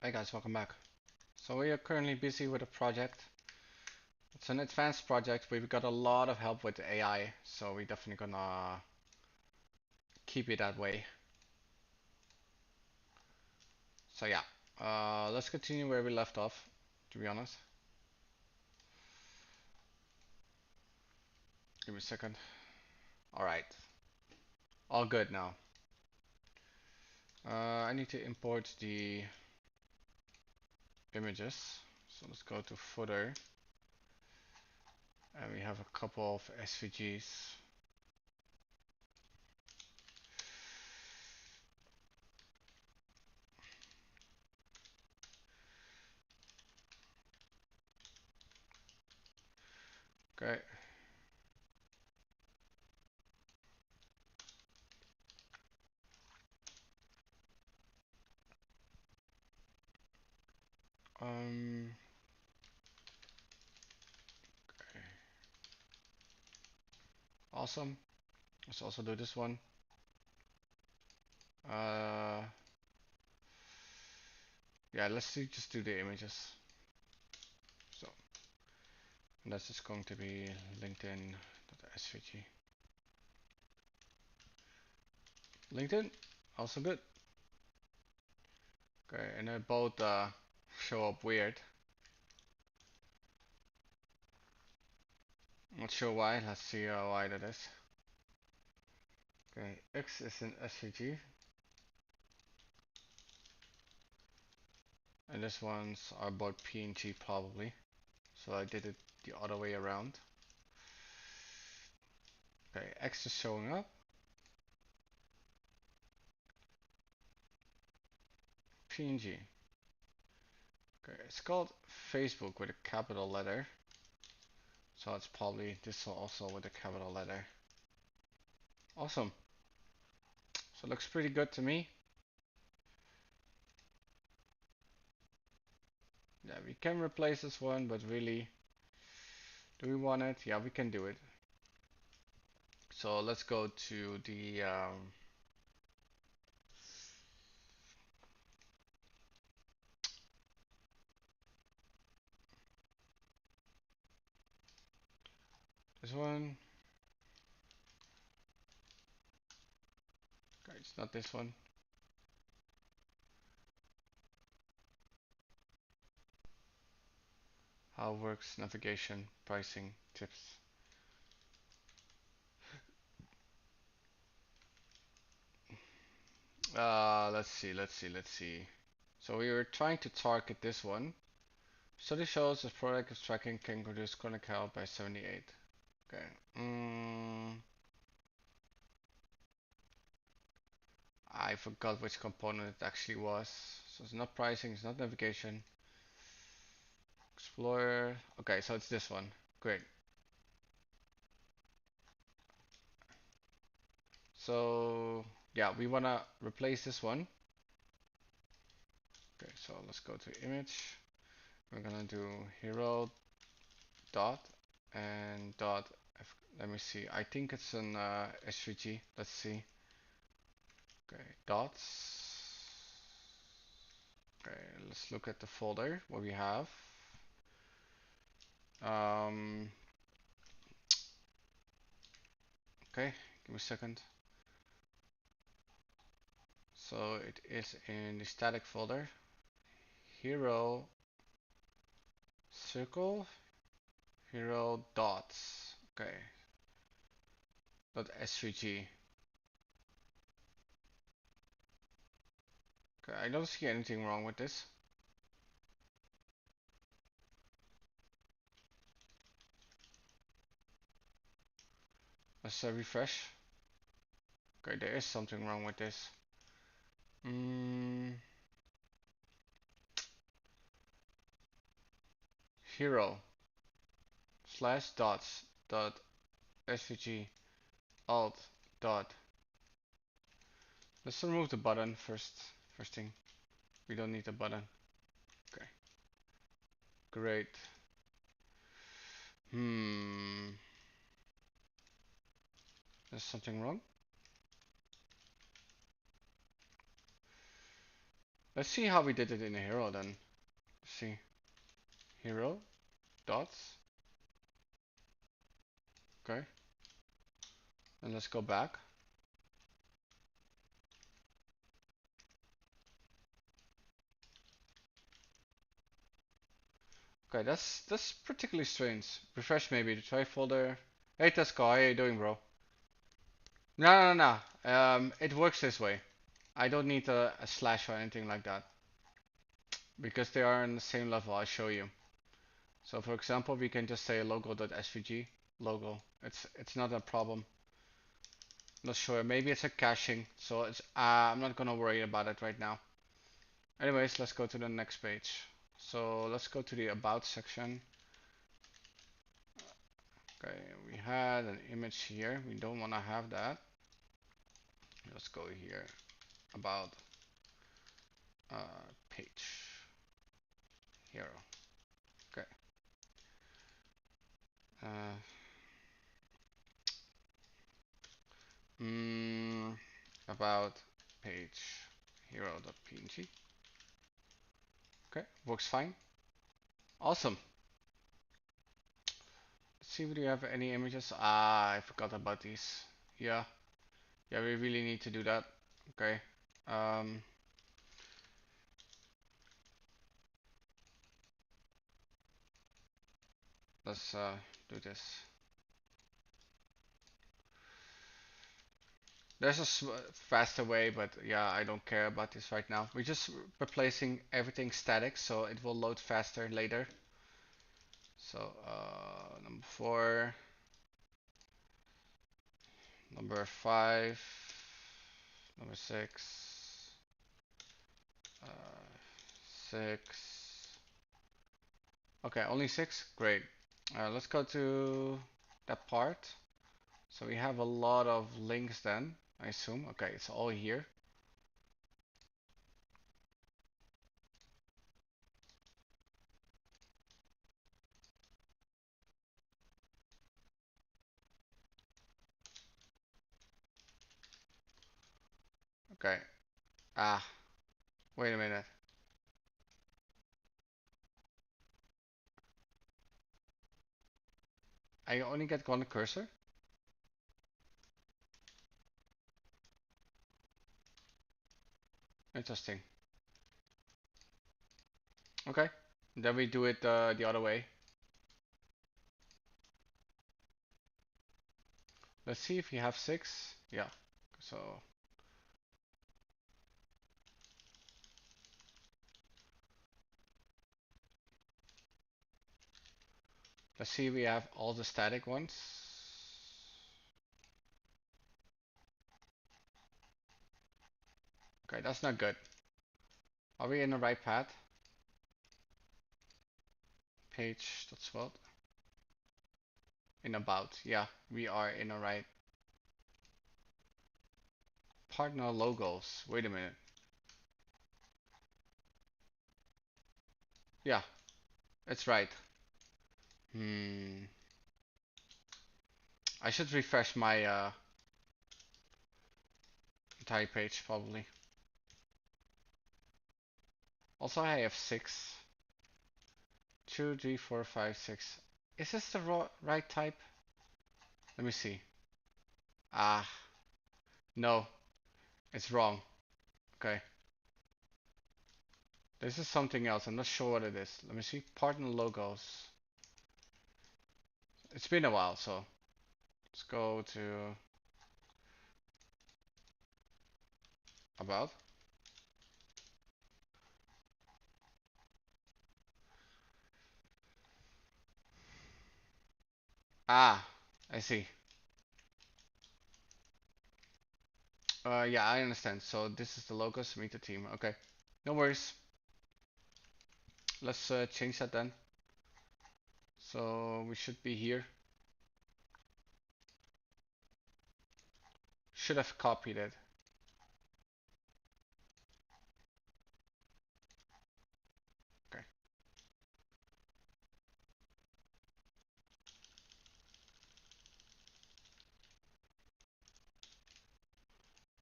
Hey guys, welcome back. So we are currently busy with a project. It's an advanced project. We've got a lot of help with AI, so we're definitely gonna keep it that way. So yeah, let's continue where we left off, to be honest. Give me a second. Alright, all good now. I need to import the images. So let's go to footer. And we have a couple of SVGs. Okay. Okay. Awesome. Let's also do this one. Yeah, just do the images. So that's just going to be LinkedIn.svg. LinkedIn, also good. Okay, and they both show up weird. Not sure why. Let's see why that is. Okay, X is in SVG. And this ones are both PNG probably. So I did it the other way around. Okay, X is showing up. PNG. Okay, it's called Facebook with a capital letter. So it's probably this also with a capital letter. Awesome. So it looks pretty good to me. Yeah, we can replace this one, but really, do we want it? Yeah, we can do it. So let's go to the this one. Okay, it's not this one. How works navigation, pricing, tips. Let's see. So we were trying to target this one. Study shows that product is tracking can reduce chronic health by 78. Okay. I forgot which component it actually was. So it's not pricing, it's not navigation. Explorer. Okay, so it's this one. Great. So yeah, we wanna replace this one. Okay, so let's go to image. We're gonna do hero dot and dot. Let me see. I think it's an SVG. Let's see. Okay, dots. Okay, let's look at the folder what we have. Um, okay, give me a second. So it is in the static folder. Hero circle hero dots. Okay. Dot svg. Okay, I don't see anything wrong with this. Let's refresh. Okay, there is something wrong with this. Hero slash dots dot svg alt dot. Let's remove the button first. First thing, we don't need the button. Okay, great. There's something wrong. Let's see how we did it in a hero then. Let's see. Hero dots. Okay. And let's go back. Okay, that's particularly strange. Refresh maybe the try folder. Hey Tesco, how are you doing, bro? No. It works this way. I don't need a slash or anything like that because they are on the same level. I'll show you. So for example, we can just say logo.svg logo. It's not a problem. Not sure. Maybe it's a caching. So it's I'm not gonna worry about it right now. Anyways, let's go to the next page. So let's go to the about section. Okay, we had an image here. We don't want to have that. Let's go here. About page hero. Okay. Uh, about page hero.png. Okay, works fine. Awesome. Let's see if we have any images. Ah, I forgot about these. Yeah, yeah, we really need to do that. Okay. Um, let's do this. There's a faster way, but yeah, I don't care about this right now. We're just replacing everything static, so it will load faster later. So number 4, number 5, number 6, 6. Okay, only 6. Great. Let's go to that part. So we have a lot of links then, I assume. Okay, it's all here. Okay. Ah, wait a minute. I only get one cursor. Interesting. Okay. Then we do it the other way. Let's see if we have 6. Yeah. So let's see if we have all the static ones. Okay, that's not good. Are we in the right path? Page.swelt. In about. Yeah, we are in the right. Partner logos. Wait a minute. Yeah, it's right. I should refresh my entire page probably. Also, I have 6. 2, 3, 4, 5, 6. Is this the right type? Let me see. Ah, no, it's wrong. Okay. This is something else. I'm not sure what it is. Let me see. Partner logos. It's been a while, so let's go to about. Ah, I see. Yeah, I understand. So this is the logos, meet the team. Okay, no worries. Let's change that then. So we should be here. Should have copied it. Okay.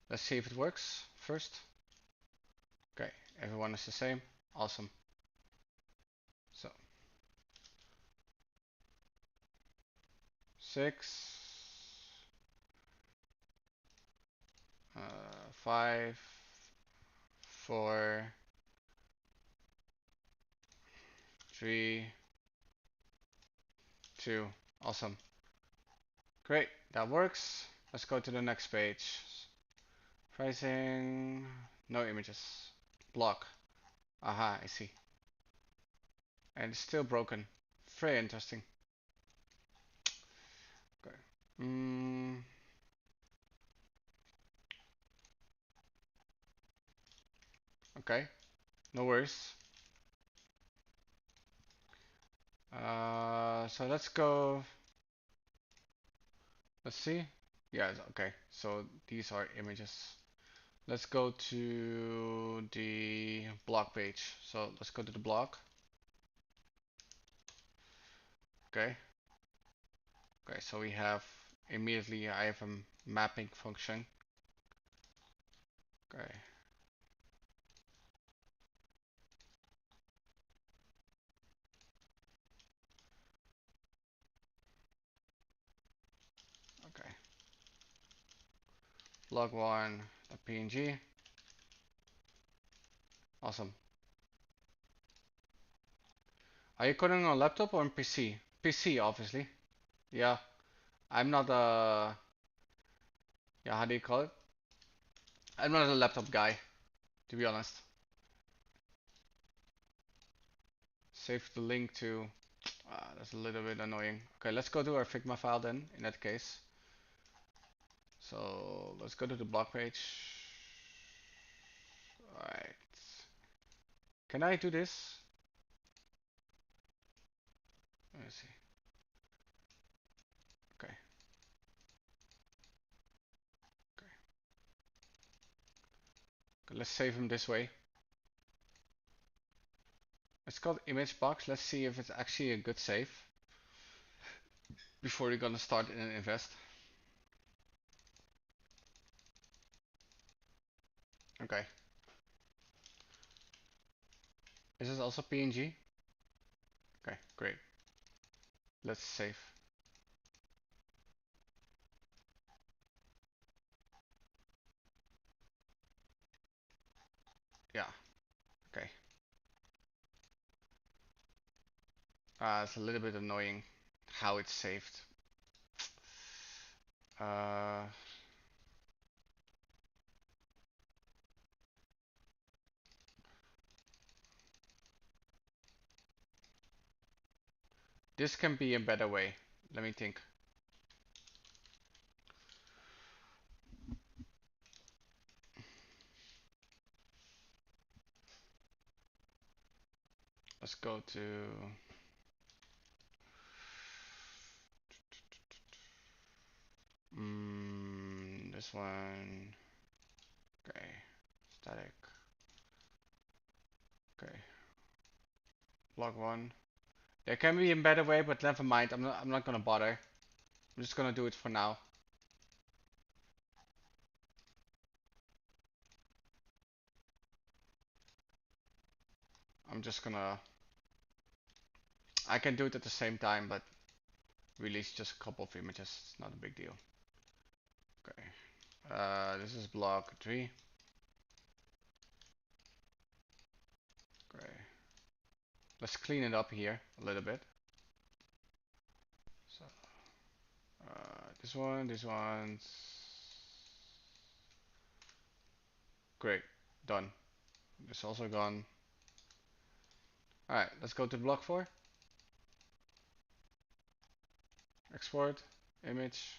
Let's see if it works first. Okay, Everyone is the same. Awesome. So 6, 5, 4, 3, 2. Awesome. Great, that works. Let's go to the next page. Pricing, no images. Block. Aha, I see. And it's still broken. Very interesting. Okay. Okay, no worries. So let's go. Let's see. Yeah, okay. So these are images. Let's go to the blog page. So let's go to the blog. Okay. Okay, so we have immediately I have a mapping function. Okay. Okay. Log1, the PNG. Awesome. Are you coding on laptop or on PC? PC, obviously. Yeah. I'm not a, yeah, how do you call it? I'm not a laptop guy, to be honest. Save the link to, that's a little bit annoying. Okay, let's go to our Figma file then, in that case. So let's go to the blog page. Alright. Can I do this? Let me see. Okay. Okay. Okay, let's save him this way. It's called image box. Let's see if it's actually a good save before you're gonna start and invest. Okay. Is this also PNG? Okay, great. Let's save. Yeah. Okay. It's a little bit annoying how it's saved. Uh, this can be a better way. Let me think. Let's go to this one. Okay, static. Okay, log one. There can be a better way, but never mind. I'm not gonna bother. I'm just gonna do it for now. I'm just gonna. I can do it at the same time, but release just a couple of images. It's not a big deal. Okay. This is block 3. Okay. Let's clean it up here a little bit. So, this one's great. Done. This also gone. Alright, let's go to block 4. Export, image.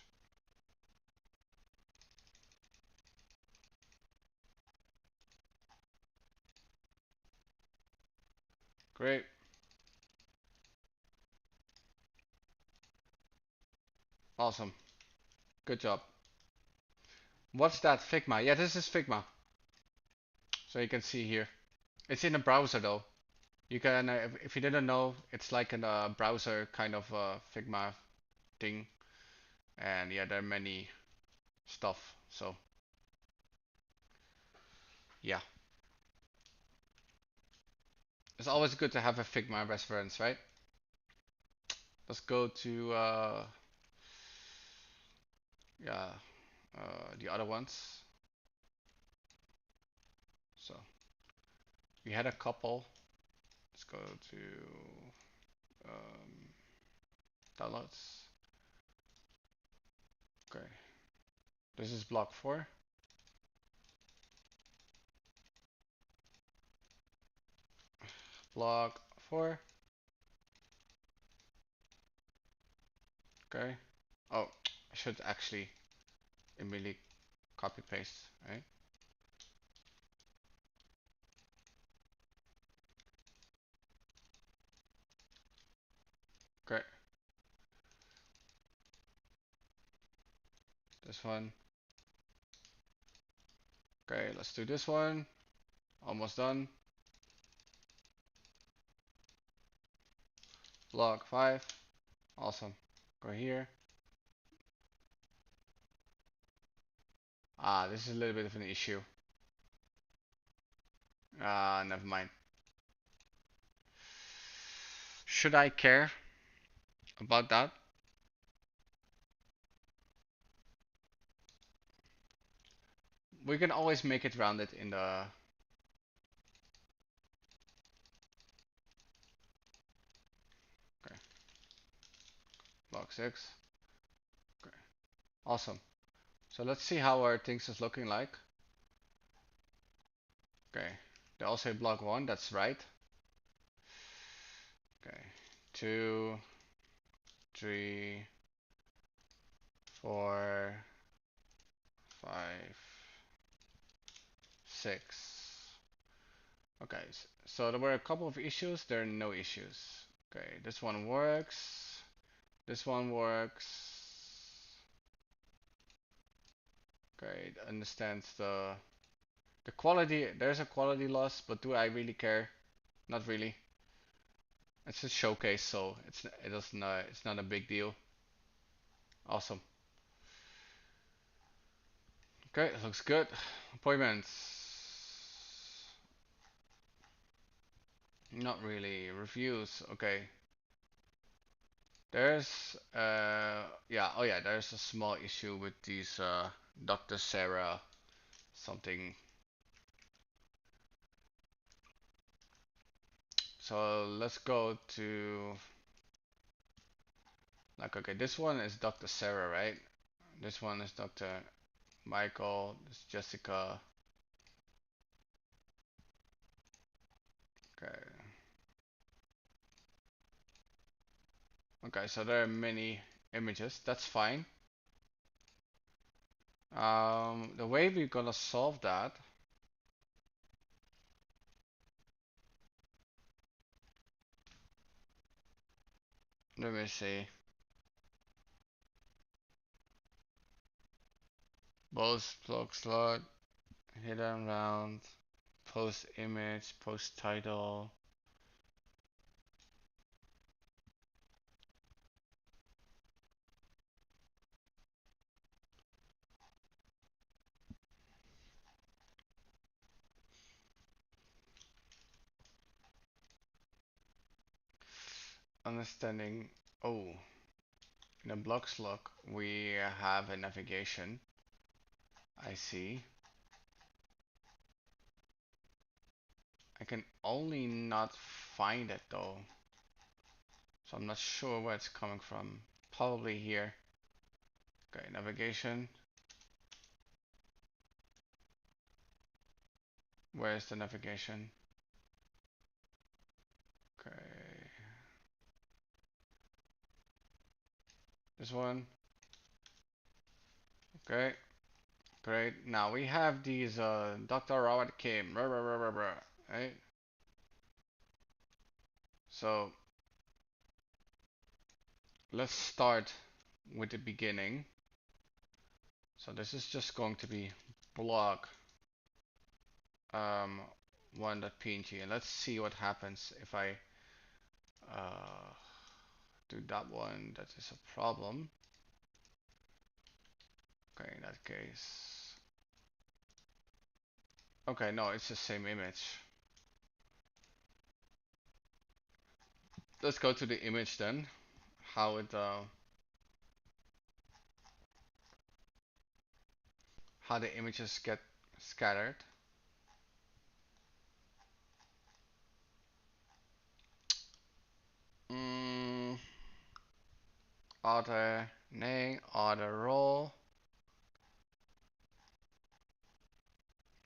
Great. Awesome. Good job. What's that? Figma. Yeah, this is Figma. So you can see here. It's in a browser though. You can, if you didn't know, it's like a browser kind of Figma thing. And yeah, there are many stuff. So yeah. It's always good to have a Figma reference, right? Let's go to yeah, the other ones. So we had a couple. Let's go to um, downloads. Okay, this is block 4. Block 4. Okay. Oh, I should actually immediately copy paste, right? Okay. This one. Okay, let's do this one. Almost done. Block 5. Awesome. Go here. Ah, this is a little bit of an issue. Ah, never mind. Should I care about that? We can always make it rounded in the... Okay, block 6. Okay, awesome. So let's see how our things is looking like. Okay, they all say block 1, that's right. Okay, 2, 3, 4, 5, 6. Okay, so there were a couple of issues, there are no issues. Okay, this one works. This one works. Okay, it understands the quality. There's a quality loss, but do I really care? Not really. It's a showcase, so it doesn't it's not a big deal. Awesome. Okay, looks good. Appointments. Not really. Reviews. Okay. There's yeah, oh yeah, there's a small issue with these Dr. Sarah something. So let's go to like, okay, this one is Dr. Sarah, right? This one is Dr. Michael, this is Jessica. Okay. Okay, so there are many images. That's fine. The way we're gonna solve that, let me see. Both block slot, hidden round, post image, post title. Understanding. Oh, in the block slot we have a navigation. I see. I can only not find it though. So I'm not sure where it's coming from. Probably here. Okay, navigation. Where's the navigation? Okay. This one. Okay. Great. Now we have these Dr. Robert Kim. Right? So let's start with the beginning. So this is just going to be blog um, 1.png, and let's see what happens if I do that one. That is a problem. Okay, in that case. Okay, no, it's the same image. let's go to the image then. How it how the images get scattered. Mm, Other name, other role.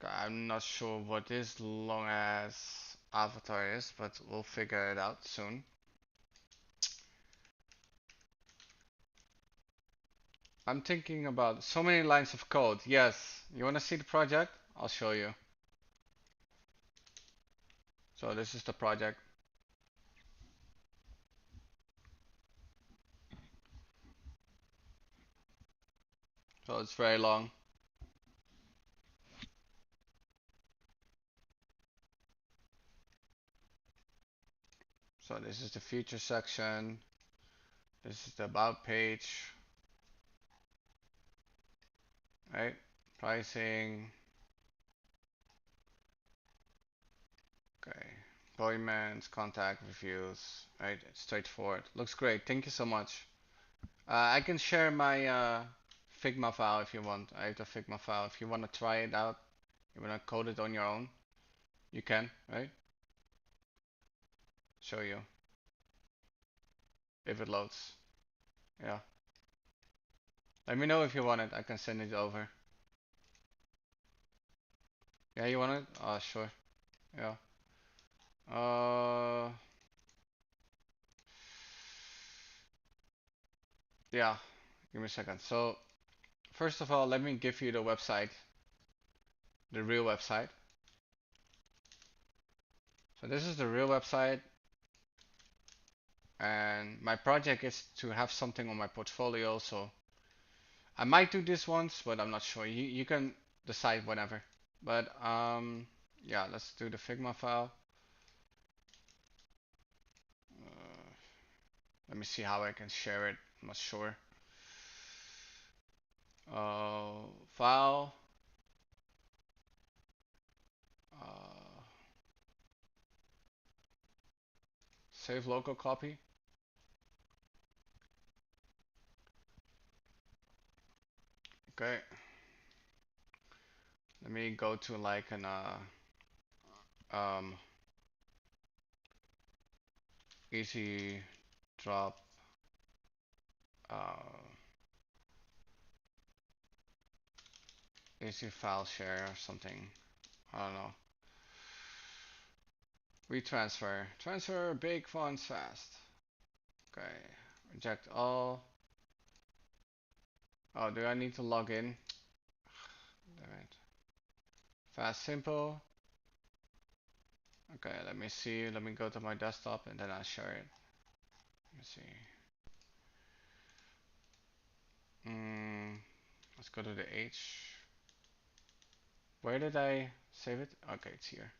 I'm not sure what this long as avatar is, but we'll figure it out soon. I'm thinking about so many lines of code. Yes, you want to see the project? I'll show you. So this is the project. So it's very long. So this is the feature section. This is the about page. Right? Pricing. Okay. Appointments, contact reviews. Right? It's straightforward. Looks great. Thank you so much. I can share my Figma file if you want. I have the Figma file. If you want to try it out, you want to code it on your own, you can, right? Show you if it loads. Yeah. Let me know if you want it. I can send it over. Yeah, you want it? Sure. Yeah. Uh, yeah. Give me a second. So, first of all, let me give you the website, the real website. So this is the real website, and my project is to have something on my portfolio. So I might do this once, but I'm not sure. You can decide whenever. But yeah, let's do the Figma file. Uh, Let me see how I can share it. I'm not sure. File. Uh, Save local copy. Okay. Let me go to like an um easy drop uh easy file share or something. I don't know. Retransfer. Transfer big fonts fast. Okay. Reject all. Oh, do I need to log in? Damn it. Fast simple. Okay, let me see. Let me go to my desktop and then I'll share it. Let me see. Let's go to the H. Where did I save it? Okay, it's here.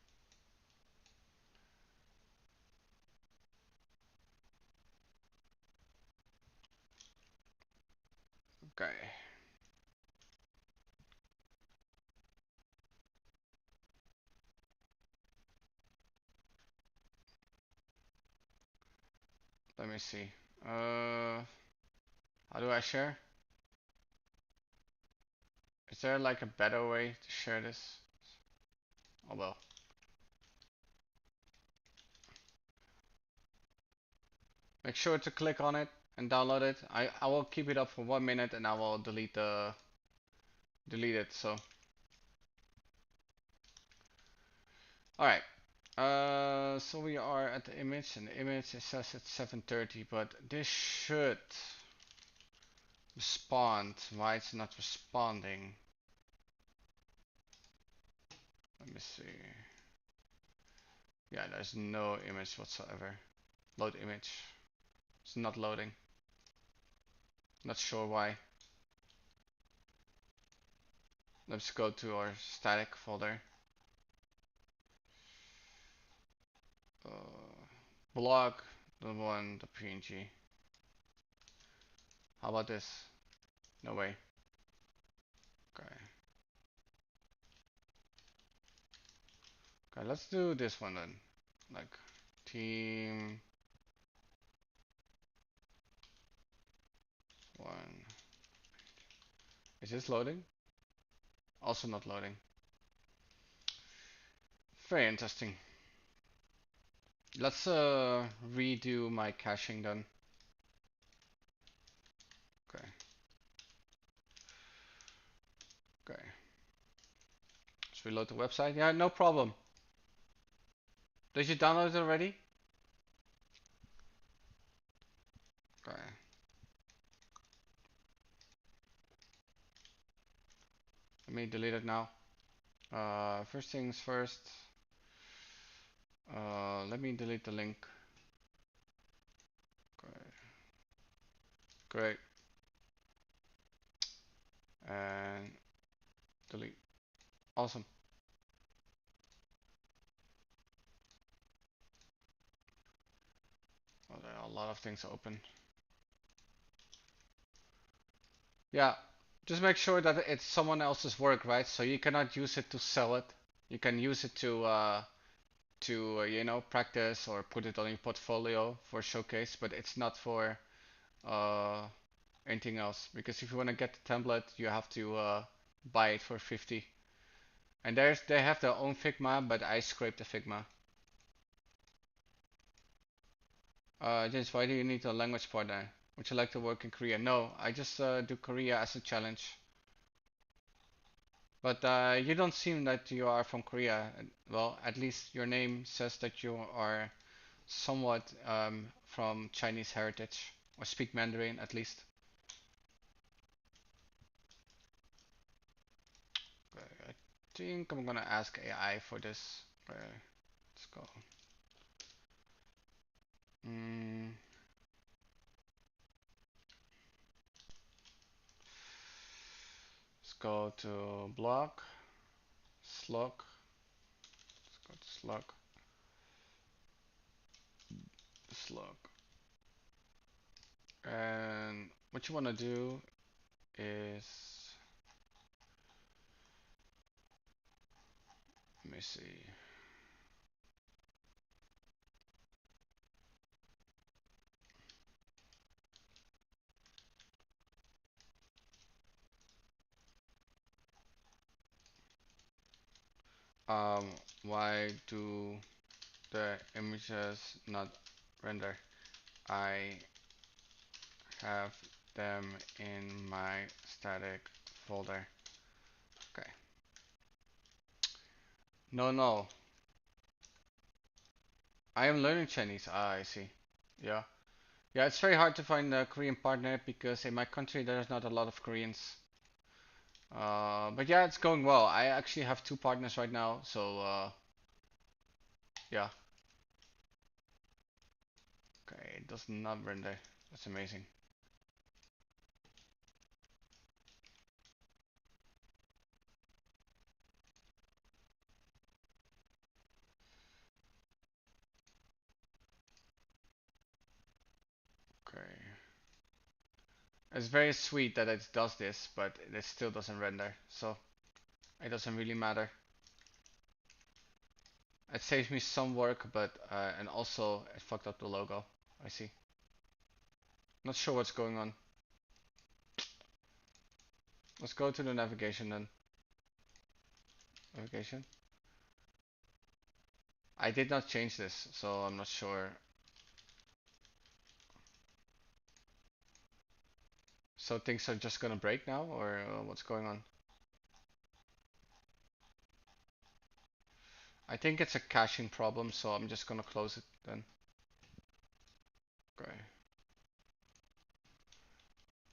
Okay. Let me see. How do I share? Is there like a better way to share this? Oh well. Make sure to click on it and download it. I will keep it up for 1 minute and I will delete it. So alright. So we are at the image and the image it says it's 7:30, but this should respond. Why it's not responding? Let me see. Yeah, there's no image whatsoever. Load image. It's not loading. Not sure why. Let's go to our static folder. Blog the one, the PNG. How about this? No way. Okay. Okay, let's do this one then. Like team One. Is this loading? Also not loading. Very interesting. Let's redo my caching then. Okay. Okay. Let's reload the website. Yeah, no problem. Did you download it already? Okay. Let me delete it now. First things first. Let me delete the link. Okay. Great. And delete. Awesome. Well, there are a lot of things open. Yeah, just make sure that it's someone else's work, right? So you cannot use it to sell it. You can use it to you know, practice or put it on your portfolio for showcase, but it's not for uh, anything else. Because if you want to get the template, you have to buy it for 50. And they have their own Figma, but I scraped the Figma. James, why do you need a language partner? Would you like to work in Korea? No, I just do Korea as a challenge. But you don't seem that you are from Korea. Well, at least your name says that you are somewhat from Chinese heritage, or speak Mandarin at least. Okay, I think I'm gonna ask AI for this. Okay, let's go. Mm, let's go to blog, slug. Let's go to slug. And what you wanna do is, let me see. Um, why do the images not render? I have them in my static folder. Okay. No, no. I am learning Chinese. Ah, I see. Yeah. Yeah, it's very hard to find a Korean partner because in my country there's not a lot of Koreans. But yeah, it's going well. I actually have two partners right now, so yeah. Okay, it does not render. That's amazing. Okay. It's very sweet that it does this, but it still doesn't render, so it doesn't really matter. It saves me some work, but and also it fucked up the logo. I see. Not sure what's going on. Let's go to the navigation then. Navigation. I did not change this, so I'm not sure. So things are just gonna break now, or what's going on? I think it's a caching problem, so I'm just gonna close it then. Okay.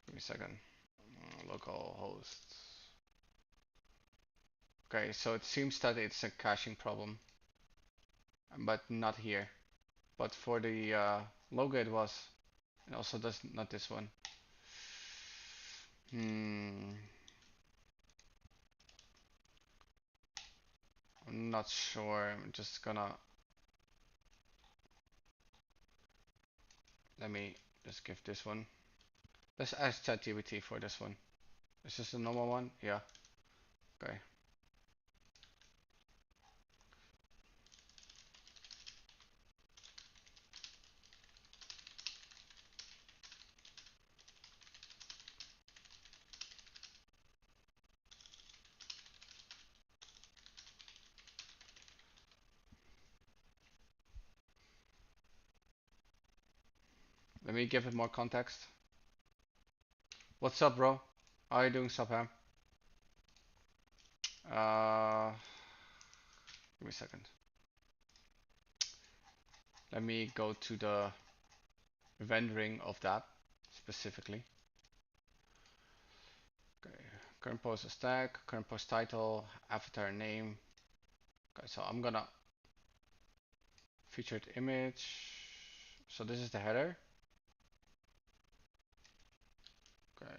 Give me a second. Local host. Okay, so it seems that it's a caching problem, but not here. But for the logo it was. And also does not this one. Hmm. I'm not sure. I'm just gonna let me just give this one. Let's ask ChatGPT for this one. Is this the normal one? Yeah. Okay. Let me give it more context. What's up, bro? How are you doing, Subham? Give me a second. Let me go to the rendering of that specifically. Okay, current post is tag, current post title, avatar name. Okay, so I'm gonna featured image. So this is the header. Okay.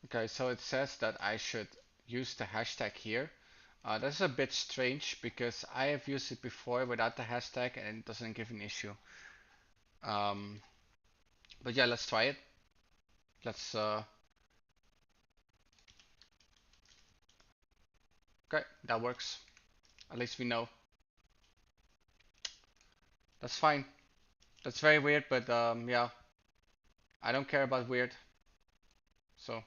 Okay, so it says that I should use the hashtag here. That's a bit strange because I have used it before without the hashtag and it doesn't give an issue. Um, but yeah, let's try it. Let's okay, that works. At least we know. That's fine. That's very weird, but yeah, I don't care about weird. So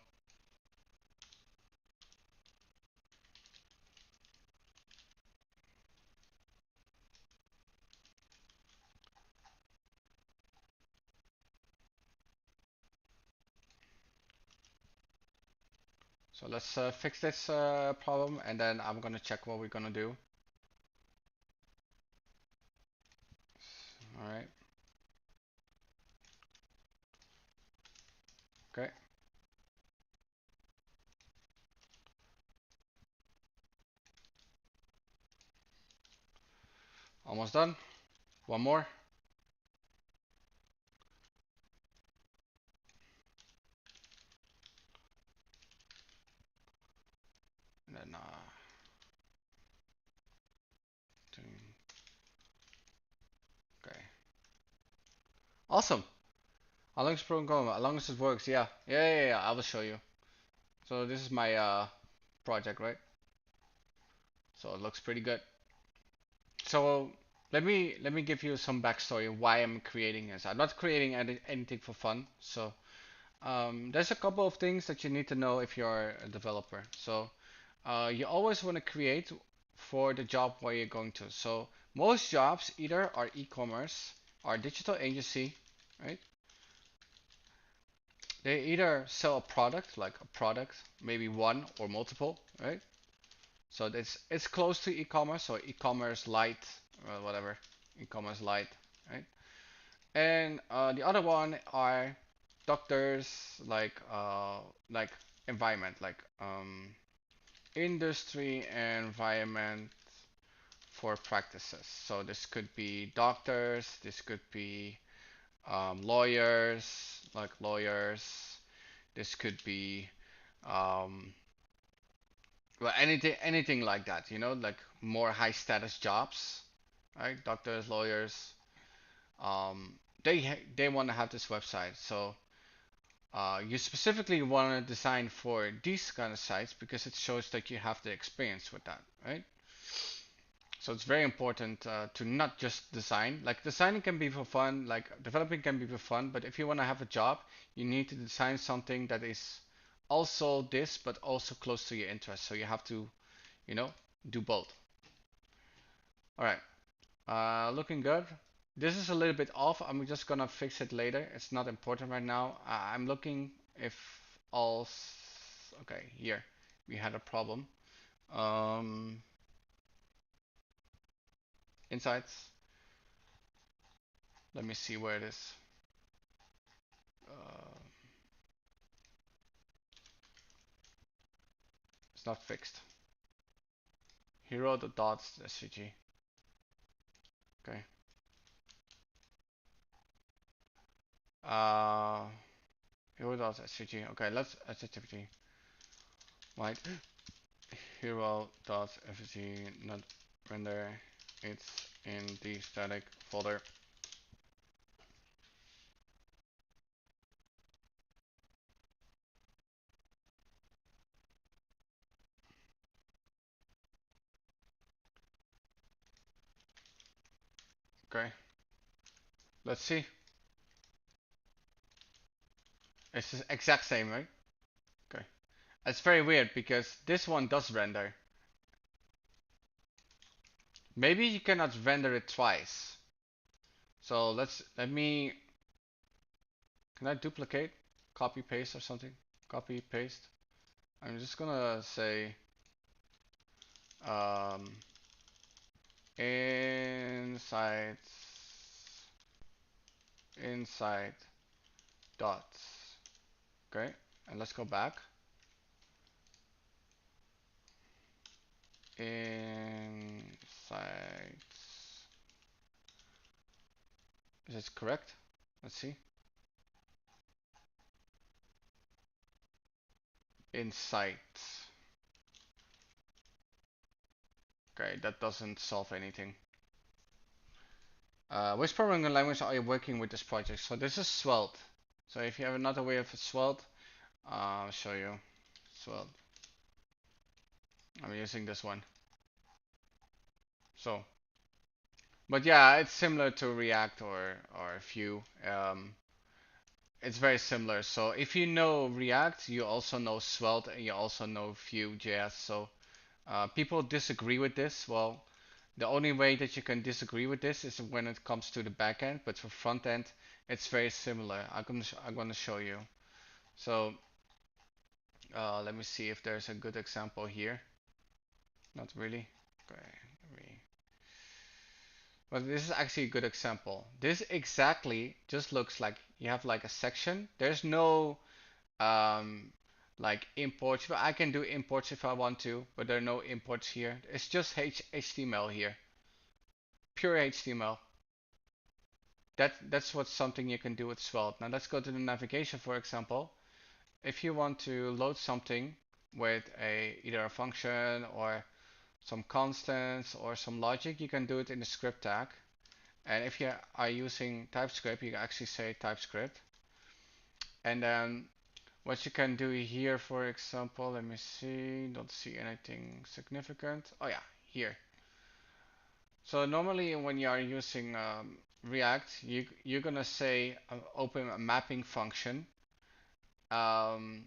let's fix this problem and then I'm gonna check what we're gonna do. All right. Okay. Almost done. One more. And then okay. Awesome. How long is the program going? As long as it works, yeah. Yeah. I will show you. So this is my project, right? So it looks pretty good. So let me give you some backstory why I'm creating this. I'm not creating anything for fun. So there's a couple of things that you need to know if you're a developer. So you always want to create for the job where you're going to. So most jobs either are e-commerce or digital agency, right? They either sell a product, like a product, maybe one or multiple, right? So it's close to e-commerce, so e-commerce light, whatever, e-commerce light, right? And the other one are doctors, like environment, like industry environment for practices. So this could be doctors, this could be lawyers, like lawyers. This could be um, well, anything like that, like more high status jobs, right? Doctors, lawyers, they want to have this website. So you specifically want to design for these kind of sites because it shows that you have the experience with that, right? So it's very important to not just design. Like designing can be for fun, like developing can be for fun, but if you want to have a job, you need to design something that is also this, but also close to your interest. So you have to, you know, do both. All right, looking good. This is a little bit off. I'm just gonna fix it later. It's not important right now. I'm looking if all. Okay, here we had a problem. Um, Insights. Let me see where it is. Uh, it's not fixed. Hero the dots SVG. Okay. Uh, Hero dots SVG. Okay, let's SVG. Right. Hero dots SVG not render. It's in the static folder. Okay. Let's see. It's the exact same, right? Okay. It's very weird because this one does render. Maybe you cannot render it twice. So let me, can I duplicate? Copy paste or something? Copy paste. I'm just gonna say um, inside inside dots. Okay, and let's go back. Inside. Is this correct? Let's see. Inside. Okay, that doesn't solve anything. Which programming language are you working with this project? So this is Svelte. So if you have another way of Svelte, I'll show you. Svelte. I'm using this one. So, but yeah, it's similar to React or Vue. It's very similar. So if you know React, you also know Svelte and you also know Vue.js. So people disagree with this. Well, the only way that you can disagree with this is when it comes to the backend, but for front end, it's very similar. I'm gonna show you. So let me see if there's a good example here. Not really. Okay, let me. But this is actually a good example. This exactly just looks like you have like a section. There's no um, like imports. But I can do imports if I want to, but there are no imports here. It's just HTML here, pure HTML. That's what something you can do with Svelte. Now let's go to the navigation, for example. If you want to load something with either a function or some constants or some logic, you can do it in the script tag. And if you are using TypeScript, you can actually say TypeScript. And then what you can do here, for example, let me see, don't see anything significant. Oh yeah, here. So normally when you are using React, you're gonna say open a mapping function. Um,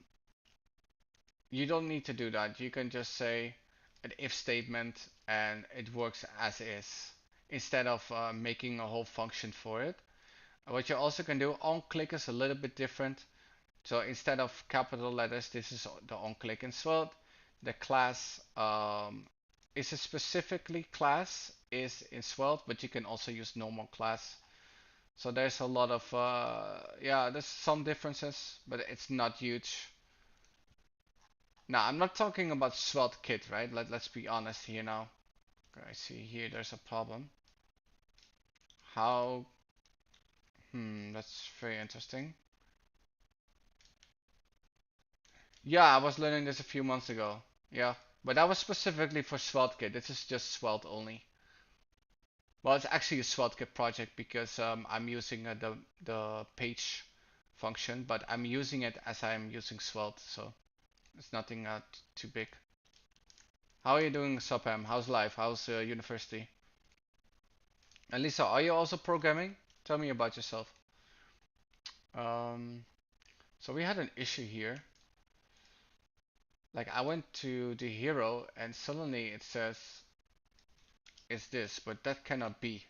you don't need to do that. You can just say an if statement and it works as is instead of making a whole function for it. What you also can do, on click is a little bit different. So instead of capital letters, this is the on click in Svelte. The class is a specifically class is in Svelte, but you can also use normal class. So there's a lot of yeah, there's some differences, but it's not huge. Now I'm not talking about Svelte kit, right? Let's be honest here now. Okay, I see here there's a problem. How? That's very interesting. Yeah, I was learning this a few months ago. Yeah, but that was specifically for SvelteKit. This is just Svelte only. Well, it's actually a SvelteKit project because I'm using the page function, but I'm using it as I'm using Svelte, so it's nothing too big. How are you doing, Subham? How's life? How's university? And Lisa, are you also programming? Tell me about yourself. Um, so we had an issue here. Like I went to the hero and suddenly it says it's this, but that cannot be.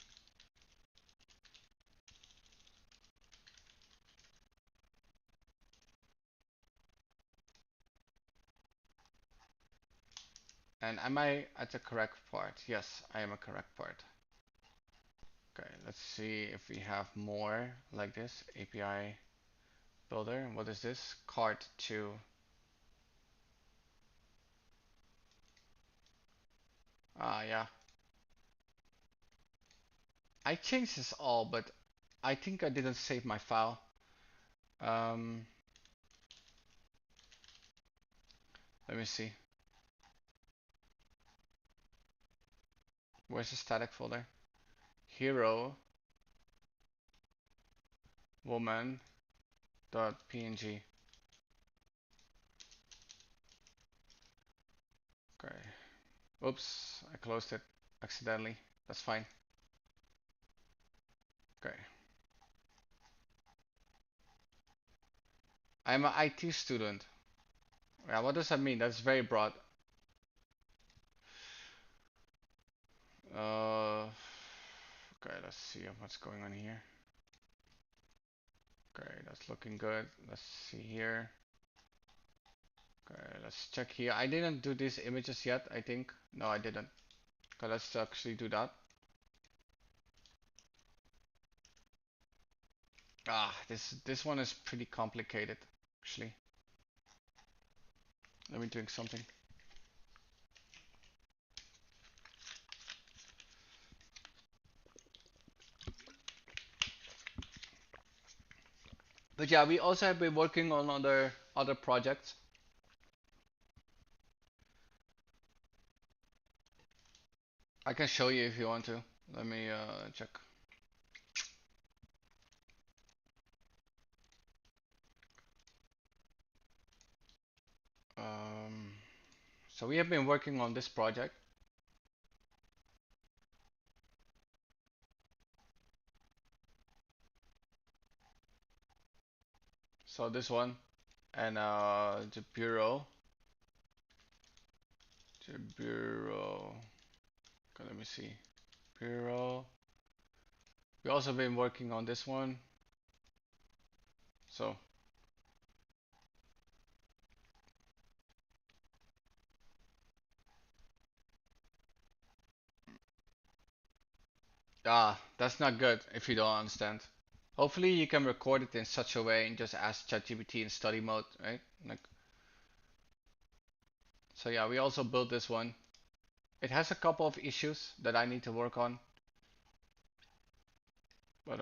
And am I at the correct part? Yes, I am a correct part. Okay, let's see if we have more like this. API builder. What is this? Cart 2. Ah, yeah. I changed this all, but I think I didn't save my file. Um, Let me see. Where's the static folder? Hero woman dot png. Okay. Oops, I closed it accidentally. That's fine. Okay. I'm an IT student. Yeah, what does that mean? That's very broad. Uh, okay, let's see what's going on here. Okay, that's looking good. Let's see here. Okay, let's check here. I didn't do these images yet, I think. No, I didn't. Okay, let's actually do that. Ah, this one is pretty complicated, actually. Let me drink something. But yeah, we also have been working on other projects. I can show you if you want to. Let me check. Um, so we have been working on this project. So this one and the bureau. Okay, let me see. Bureau. We also been working on this one. So that's not good if you don't understand. Hopefully you can record it in such a way and just ask ChatGPT in study mode, right? Like, so yeah, we also built this one. It has a couple of issues that I need to work on, but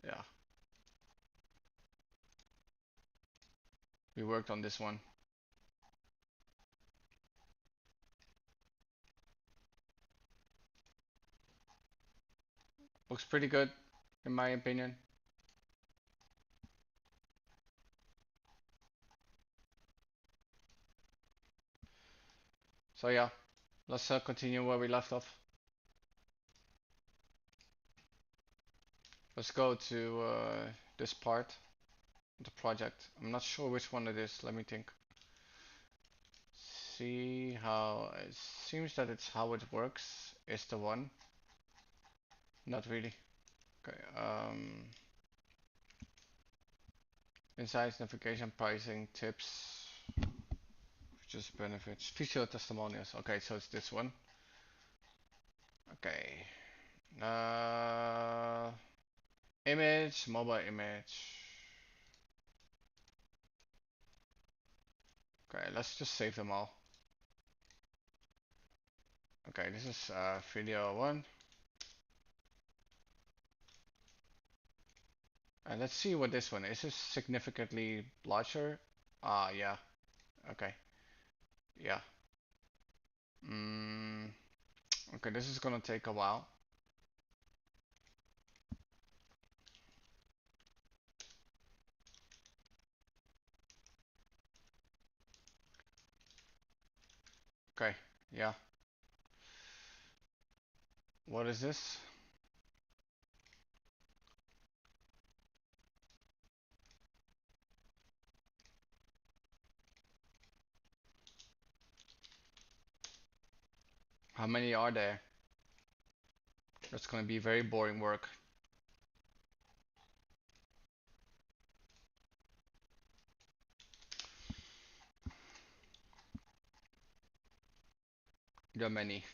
yeah, we worked on this one. Looks pretty good, in my opinion. So yeah, let's continue where we left off. Let's go to this part, the project. I'm not sure which one it is. Let me think. See how it seems that it's how it works is the one. Not really. Okay. Insights, navigation, pricing, tips, features, benefits, feature testimonials. Okay, so it's this one. Okay. Uh, image, mobile image. Okay, let's just save them all. Okay, this is video one. And let's see what this one is. Is this significantly larger? Ah, yeah. Okay. Yeah. Mm, okay, this is gonna take a while. Okay. Yeah. What is this? How many are there? That's gonna be very boring work. There are many.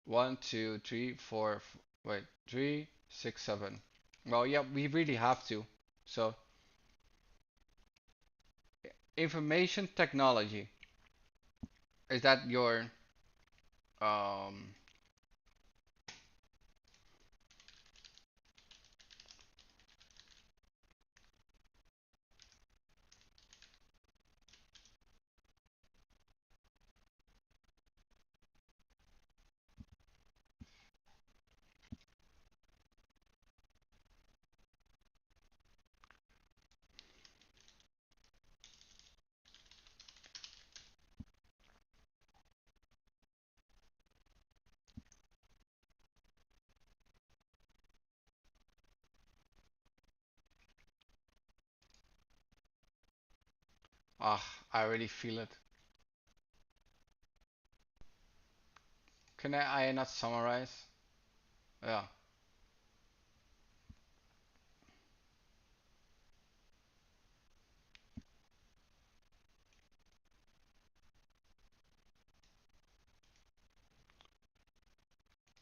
One, two, three, four. Wait, 3, 6, 7. Well, yeah, we really have to. So, information technology. Is that your um? Ah, I already feel it. Can I not summarize? Yeah.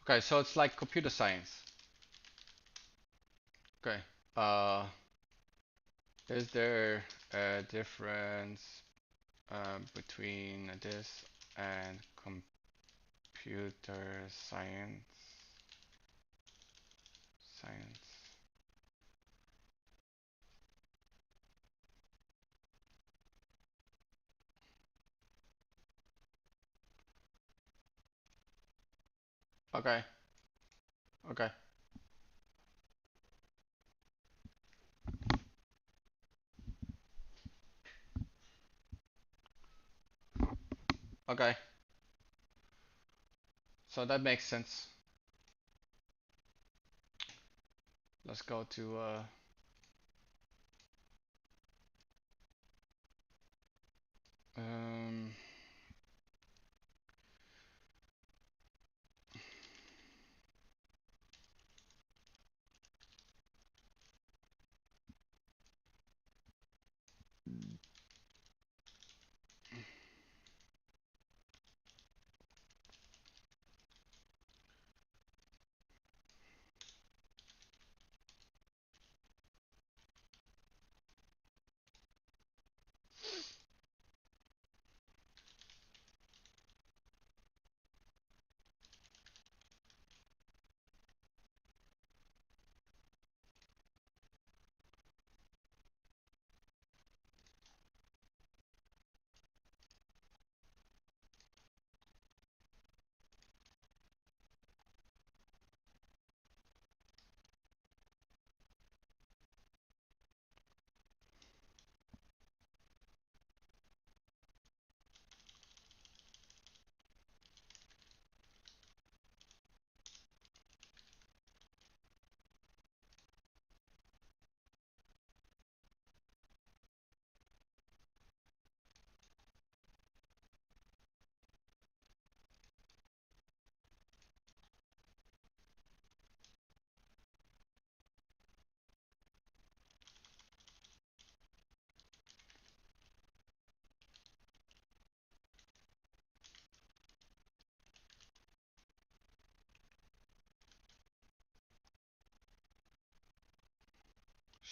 Okay, so it's like computer science. Okay. Uh, is there a difference between this and computer science? Science. Okay. Okay. Okay. So that makes sense. Let's go to um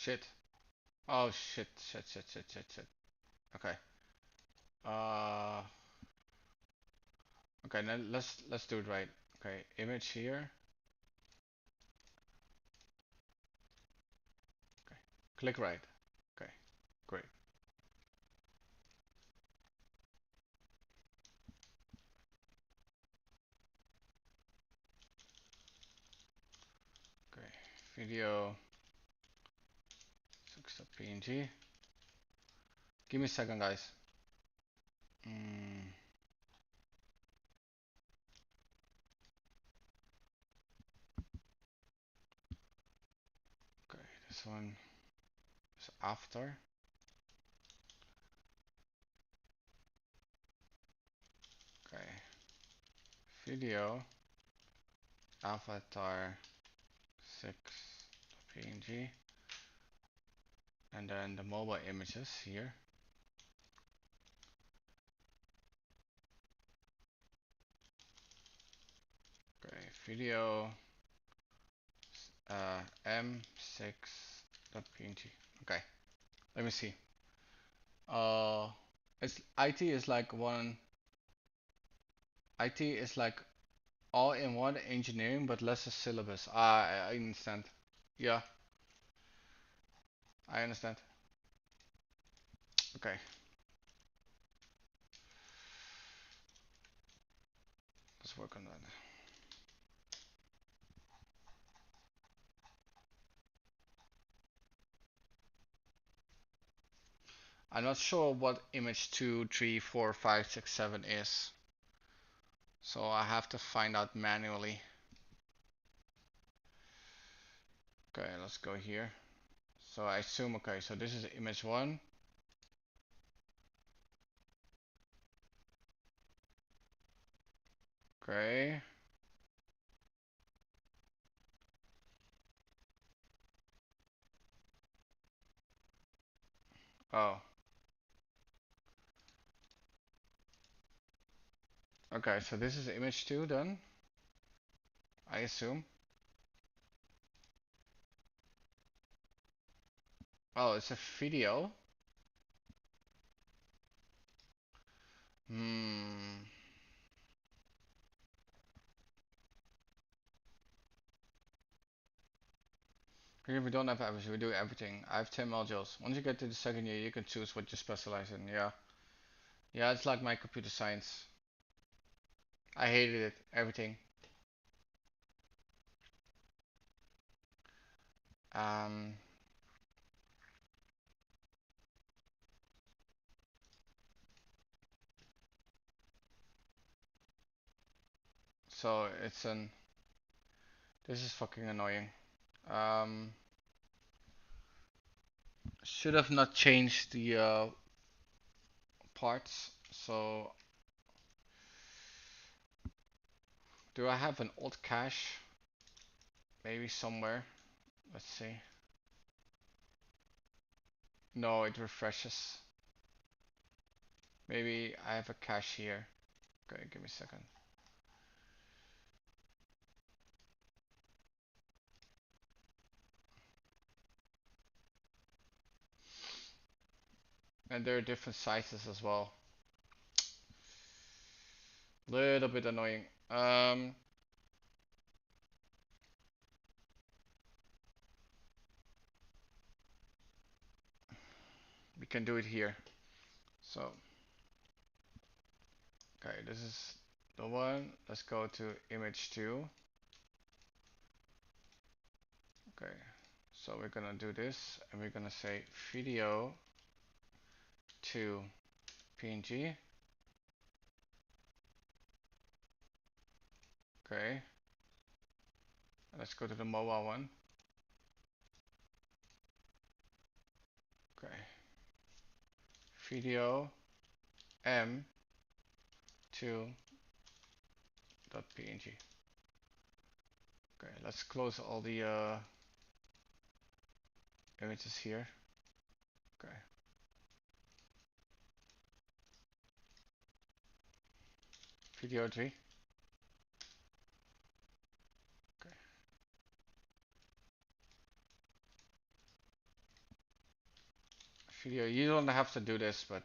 shit. Oh shit, shit, shit, shit, shit, shit. Okay. Uh okay, now let's do it right. Okay, image here. Okay. Click right. Okay, great. Okay. Video 6.png. Give me a second guys. Mm, okay, this one is after. Okay. Video avatar 6.png, and then the mobile images here. Okay, video m6.png. Okay, let me see. Uh, it's IT is like one. IT is like all in one engineering, but less a syllabus. I understand. Yeah, I understand. Okay, let's work on that. I'm not sure what image 2, 3, 4, 5, 6, 7 is. So I have to find out manually. Okay, let's go here. So I assume, okay, so this is image 1. Okay. Oh. Okay, so this is image 2 then, I assume. Oh, it's a video. Hmm. Here we don't have everything, we do everything. I have 10 modules. Once you get to the second year, you can choose what you specialize in, yeah. Yeah, it's like my computer science. I hated it, everything. Um, so it's an, this is fucking annoying. Um, should have not changed the parts. So, do I have an old cache? Maybe somewhere. Let's see. No, it refreshes. Maybe I have a cache here. Okay, give me a second. And there are different sizes as well. Little bit annoying. We can do it here. So, okay, this is the one. Let's go to image 2. Okay, so we're gonna do this and we're gonna say video to PNG. Okay, let's go to the mobile one. Okay, video m to .png. Okay, let's close all the images here. Okay. Video 3. Okay. Video, you don't have to do this, but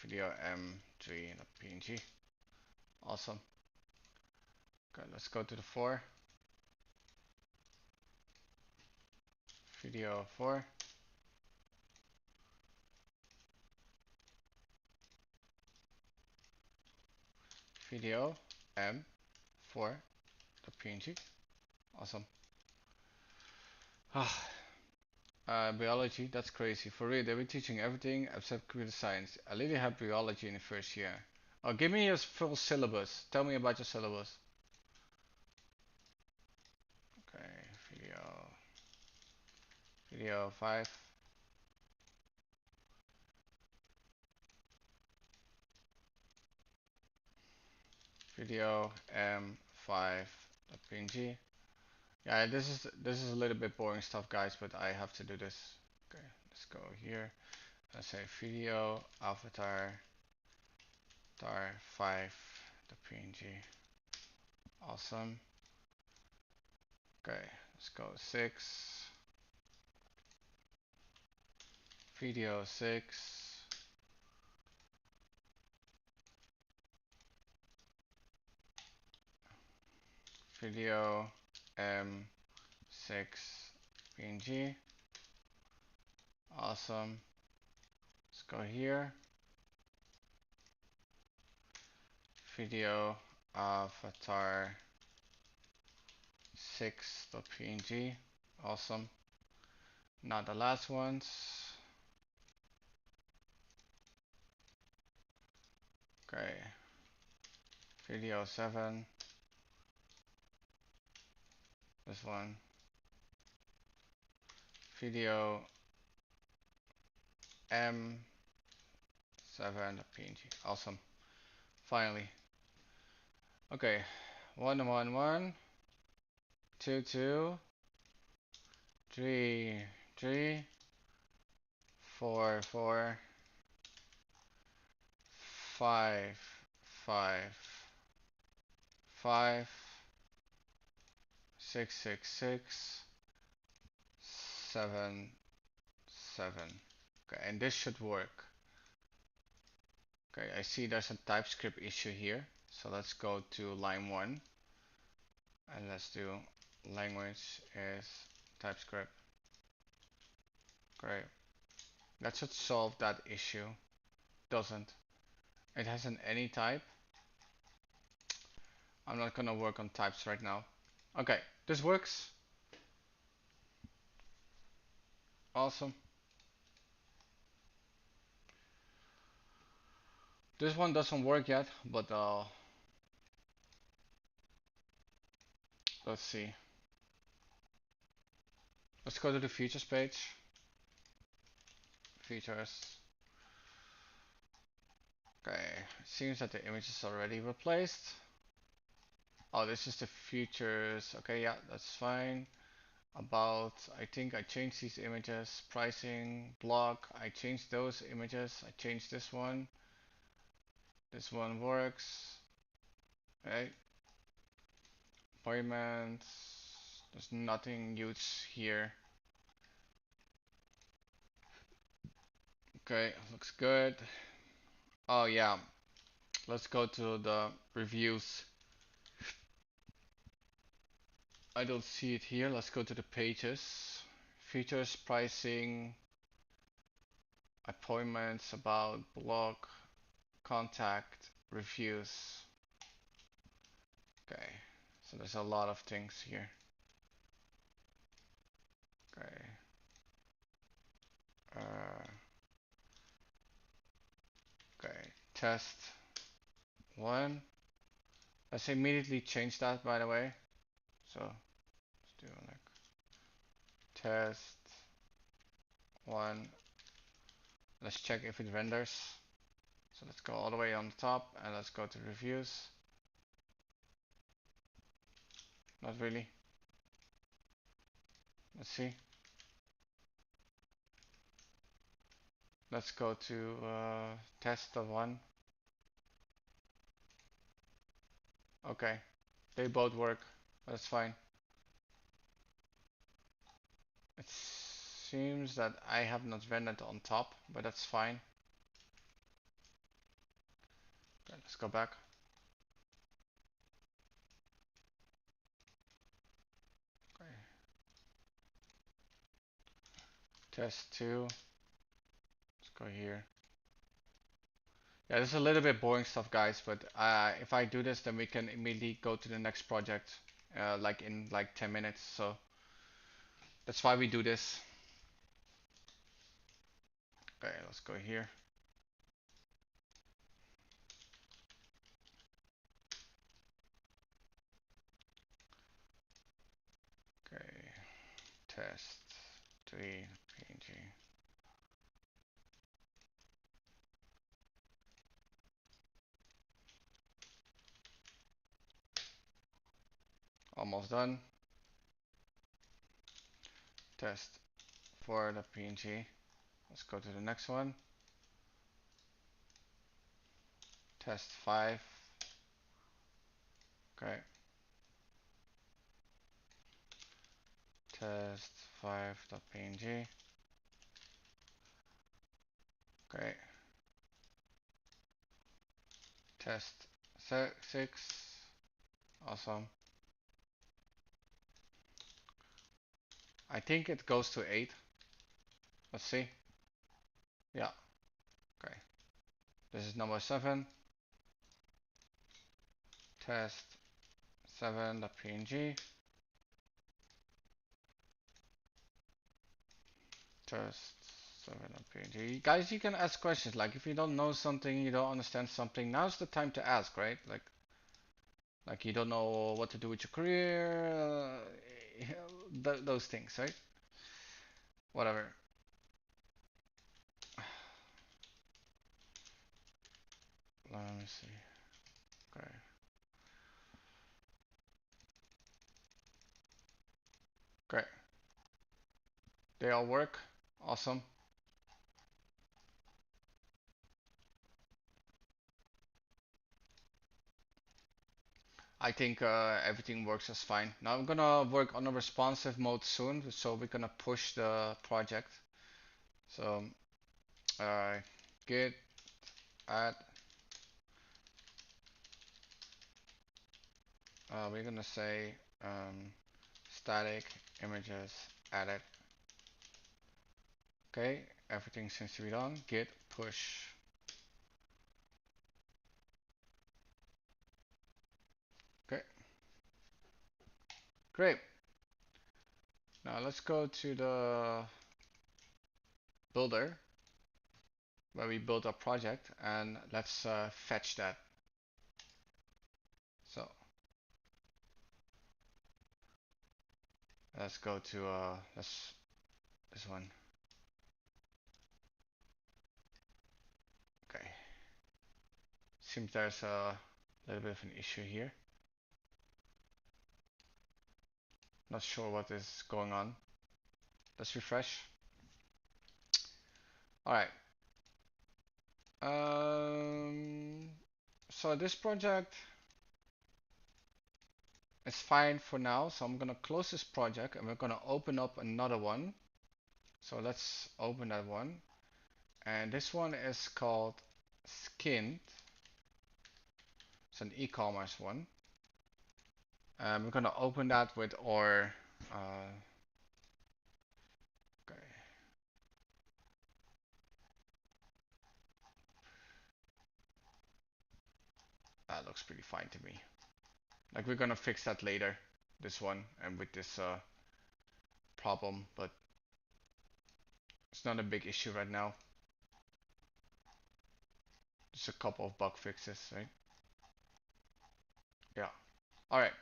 video m3.png. Awesome. Okay, let's go to the 4. Video 4. Video m4.png. Awesome. Biology, that's crazy. For real, they were teaching everything except computer science. I literally had biology in the first year. Oh, give me your full syllabus. Tell me about your syllabus. Okay, video 5. Video m5.png. Yeah, this is a little bit boring stuff, guys, but I have to do this. Okay, let's go here. Let's say video avatar tar 5.png. Awesome. Okay, let's go 6. Video 6. Video m6.png. Awesome. Let's go here. Video avatar 6.png. Awesome. Now the last ones. Okay. Video 7. This one. Video m7.png. Awesome. Finally. Okay. 1 1 1 2 2 3 3 4 4 5 5 5 6 6 6 7 7. Okay, and this should work. Okay, I see there's a TypeScript issue here. So let's go to line 1 and let's do language is TypeScript. Great. That should solve that issue. Doesn't. It has an any type. I'm not gonna work on types right now. Okay, this works. Awesome. This one doesn't work yet, but let's see. Let's go to the features page. Features. Okay, seems that the image is already replaced. Oh, this is the features. Okay, yeah, that's fine. About, I think I changed these images. Pricing, blog, I changed those images. I changed this one. This one works. Okay. Appointments. There's nothing huge here. Okay, looks good. Oh yeah, let's go to the reviews. I don't see it here. Let's go to the pages. Features, pricing, appointments, about, blog, contact, reviews. Okay, so there's a lot of things here. Okay. Okay, test 1. Let's immediately change that, by the way. So let's do like test 1. Let's check if it renders. So let's go all the way on the top and let's go to reviews. Not really. Let's see. Let's go to test of 1. Okay, they both work. That's fine. It seems that I have not rendered on top, but that's fine. Okay, let's go back. Okay. Test 2. Let's go here. Yeah, this is a little bit boring stuff, guys, but if I do this, then we can immediately go to the next project, like in like 10 minutes. So that's why we do this. Okay, let's go here. Okay, test 3 PNG. Almost done. Test for the PNG. Let's go to the next one. Test 5. Okay. Test 5.png. Okay. Test 6. Awesome. I think it goes to 8. Let's see. Yeah. Okay. This is number 7. Test 7.png. Test 7.png. Guys, you can ask questions. Like if you don't know something, you don't understand something, now's the time to ask, right? Like you don't know what to do with your career, those things, right? Whatever. Let me see. Okay. Great. They all work. Awesome. I think everything works just fine. Now I'm gonna work on a responsive mode soon, so we're gonna push the project. So uh, git add. We're gonna say static images added. Okay, everything seems to be done. Git push. Okay, great. Now let's go to the builder where we built our project and let's fetch that. So let's go to this one. Okay. Seems there's a little bit of an issue here. Not sure what is going on. Let's refresh. Alright. So this project is fine for now. So I'm gonna close this project and we're gonna open up another one. So let's open that one. And this one is called Skin. It's an e-commerce one. We're gonna open that with our okay. That looks pretty fine to me. Like we're gonna fix that later, this one, and with this problem, but it's not a big issue right now. Just a couple of bug fixes, right? Yeah. All right.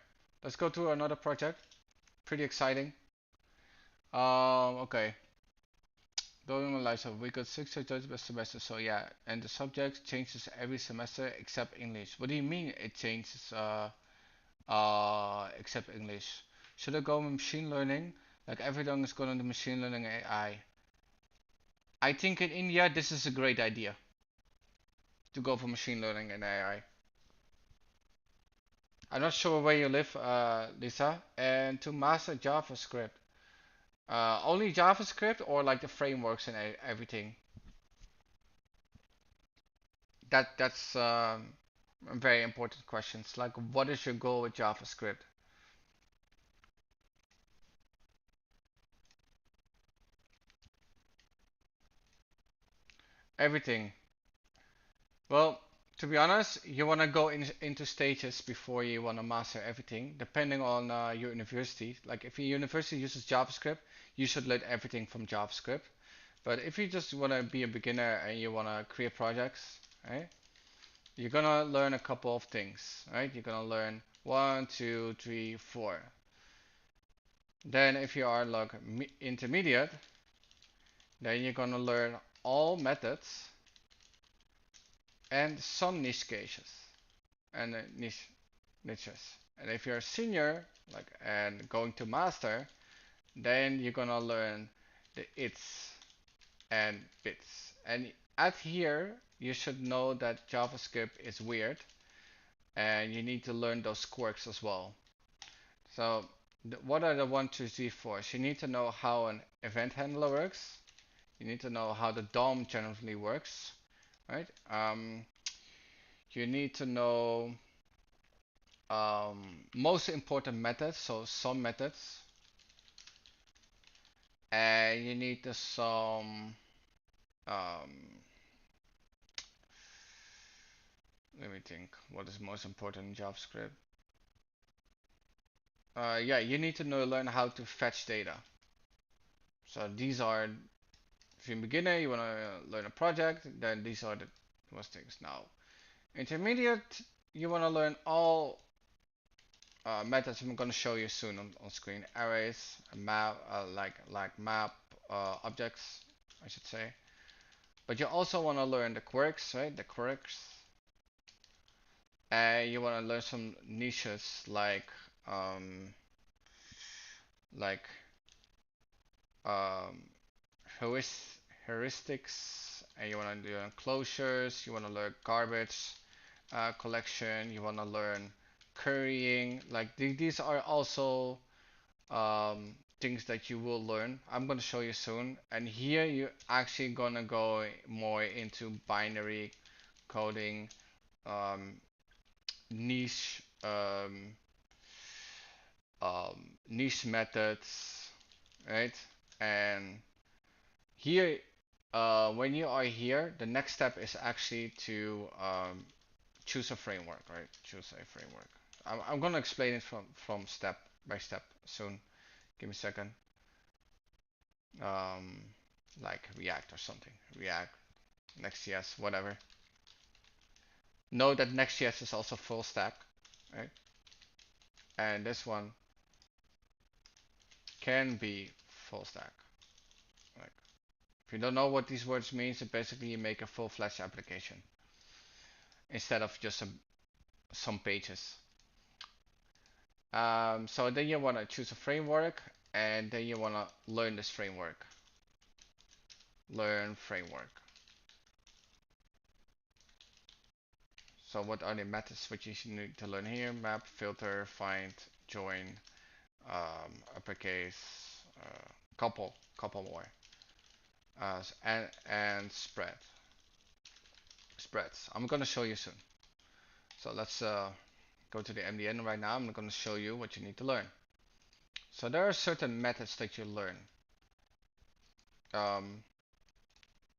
Let's go to another project. Pretty exciting. Okay. Building a life, so we got 6 subjects per semester. So yeah, and the subject changes every semester except English. What do you mean it changes except English? Should I go with machine learning? Like everything is going to machine learning AI. I think in India this is a great idea to go for machine learning and AI. I'm not sure where you live, Lisa, and to master JavaScript. Only JavaScript or like the frameworks and everything? That's a very important questions. Like, what is your goal with JavaScript? Everything. Well, to be honest, you want to go into stages before you want to master everything, depending on your university. Like, if your university uses JavaScript, you should learn everything from JavaScript. But if you just want to be a beginner and you want to create projects, right? You're gonna learn a couple of things, right? You're gonna learn one, two, three, four. Then if you are like intermediate, then you're gonna learn all methods and some niche cases and niches. And if you're a senior, like and going to master, then you're gonna learn the its and bits. And at here, you should know that JavaScript is weird and you need to learn those quirks as well. So what are the 1, 2, 3, 4s? You need to know how an event handler works. You need to know how the DOM generally works, right? You need to know most important methods, so some methods, and you need to some. Um, Let me think. What is most important in JavaScript? Yeah, you need to learn how to fetch data. So these are, if you're a beginner, you want to learn a project, then these are the most things. Now, intermediate, you want to learn all methods I'm going to show you soon on screen. Arrays, map, like map objects, I should say. But you also want to learn the quirks, right? The quirks. And you want to learn some niches like um, heuristics, and you want to do closures, you want to learn garbage collection, you want to learn currying. Like these are also things that you will learn. I'm going to show you soon. And here you're actually going to go more into binary coding, um, niche niche methods, right? And here, when you are here, the next step is actually to choose a framework, right? Choose a framework. I'm gonna explain it from step by step soon. Give me a second. Um, like React or something. React, Next.js, whatever. Know that Next.js is also full stack, right? And this one can be full stack. Like, if you don't know what these words means, it basically you make a full-fledged application instead of just some pages. So then you want to choose a framework, and then you want to learn this framework. Learn framework. So what are the methods which you need to learn here? Map, filter, find, join, uppercase, couple more, and spreads. I'm gonna show you soon. So let's go to the MDN right now. I'm gonna show you what you need to learn. So there are certain methods that you learn. Um,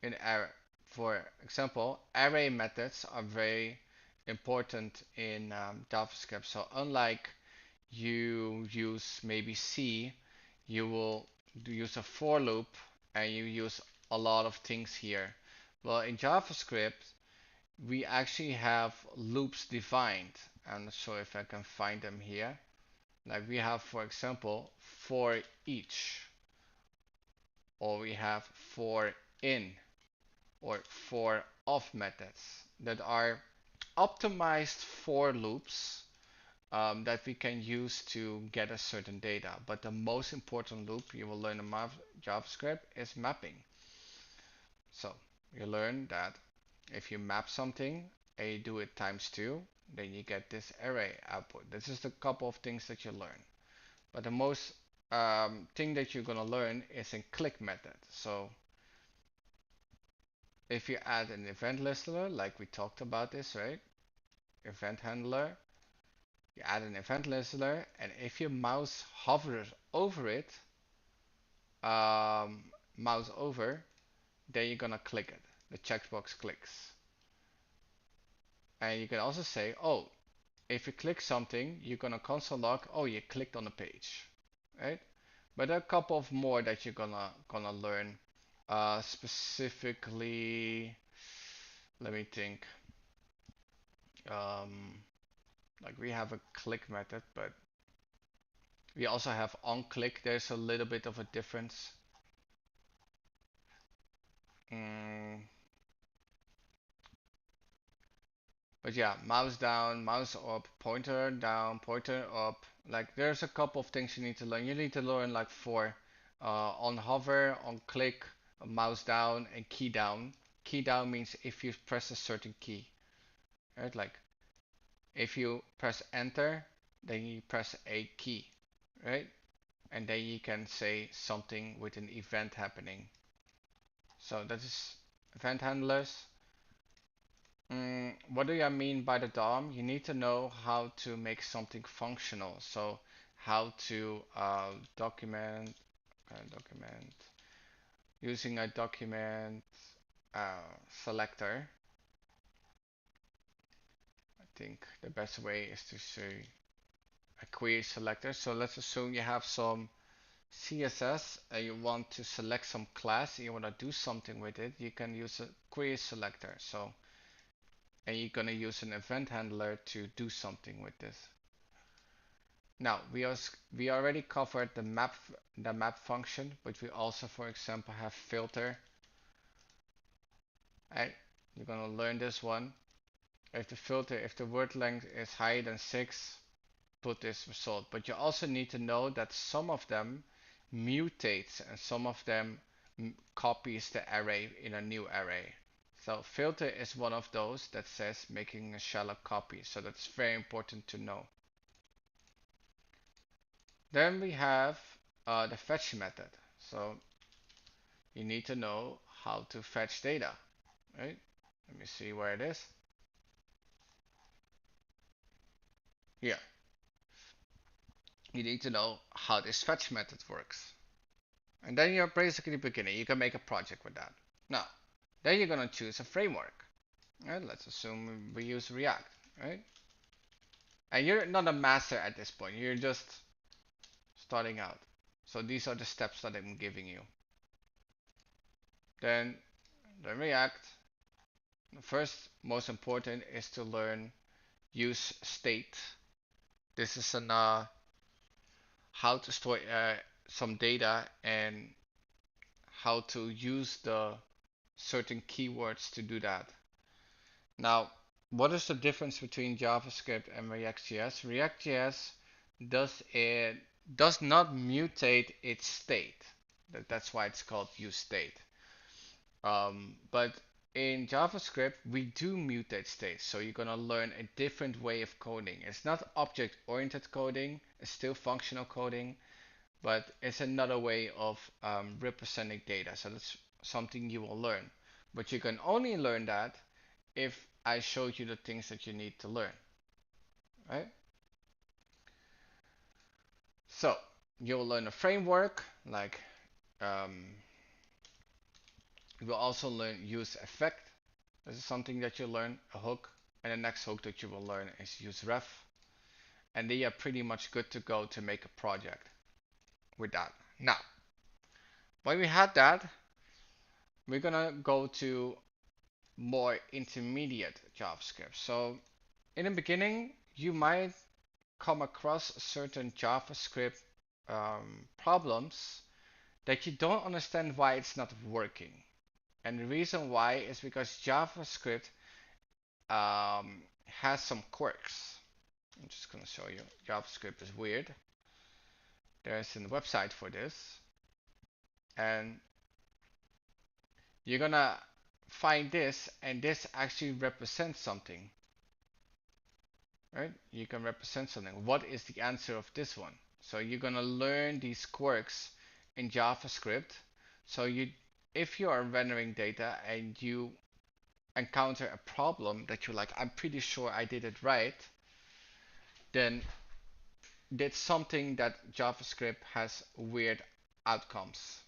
in array, for example, array methods are very important in JavaScript. So unlike you use maybe C, you will use a for loop and you use a lot of things here. Well, in JavaScript, we actually have loops defined. I'm not sure if I can find them here. Like we have, for example, for each, or we have for in, or for of methods that are optimized for loops that we can use to get a certain data. But the most important loop you will learn in JavaScript is mapping. So you learn that if you map something and you do it times 2, then you get this array output. This is the couple of things that you learn. But the most thing that you're gonna learn is in click method. So if you add an event listener, like we talked about this, right? Event handler, you add an event listener, and if your mouse hovers over it, um, mouse over, then you're gonna click it. The checkbox clicks. And you can also say, oh, if you click something, you're gonna console log, oh, you clicked on a page, right? But there are a couple of more that you're gonna learn. Specifically, let me think. Um, like we have a click method, but we also have on click. There's a little bit of a difference. Mm, but yeah, mouse down, mouse up, pointer down, pointer up. Like there's a couple of things you need to learn. You need to learn like for on hover, on click, mouse down, and key down. Key down means if you press a certain key, right? Like if you press enter, then you press a key, right? And then you can say something with an event happening. So that is event handlers. What do I mean by the DOM? You need to know how to make something functional. So how to document using a document selector. I think the best way is to say a query selector. So let's assume you have some CSS and you want to select some class and you want to do something with it. You can use a query selector. So and you're gonna use an event handler to do something with this. Now we already covered the map function, but we also, for example, have filter. Right? You're gonna learn this one. If the word length is higher than 6, put this result. But you also need to know that some of them mutates, and some of them copies the array in a new array. So filter is one of those that says making a shallow copy. So that's very important to know. Then we have the fetch method. So you need to know how to fetch data, right? Let me see where it is. Here. You need to know how this fetch method works. And then you're basically beginning. You can make a project with that. Now, then you're going to choose a framework. Right? Let's assume we use React, right? And you're not a master at this point. You're just starting out. So these are the steps that I'm giving you. Then the React. The first, most important is to learn use state. This is an how to store some data and how to use the certain keywords to do that. Now, what is the difference between JavaScript and reactjs? reactjs does not mutate its state. That's why it's called useState. But in JavaScript, we do mutate states. So you're gonna learn a different way of coding. It's not object-oriented coding. It's still functional coding, but it's another way of representing data. So that's something you will learn. But you can only learn that if I showed you the things that you need to learn, right? So you'll learn a framework, like you will also learn use effect. This is something that you learn, a hook, and the next hook that you will learn is use ref. And they are pretty much good to go to make a project with that. Now, when we had that, we're gonna go to more intermediate JavaScript. So in the beginning, you might come across certain JavaScript problems that you don't understand why it's not working. And the reason why is because JavaScript has some quirks. I'm just going to show you. JavaScript is weird. There's a website for this. And you're going to find this, and this actually represents something. Right? You can represent something. What is the answer of this one? So you're going to learn these quirks in JavaScript. So if you are rendering data and you encounter a problem that you're like, I'm pretty sure I did it right, then that's something that JavaScript has weird outcomes.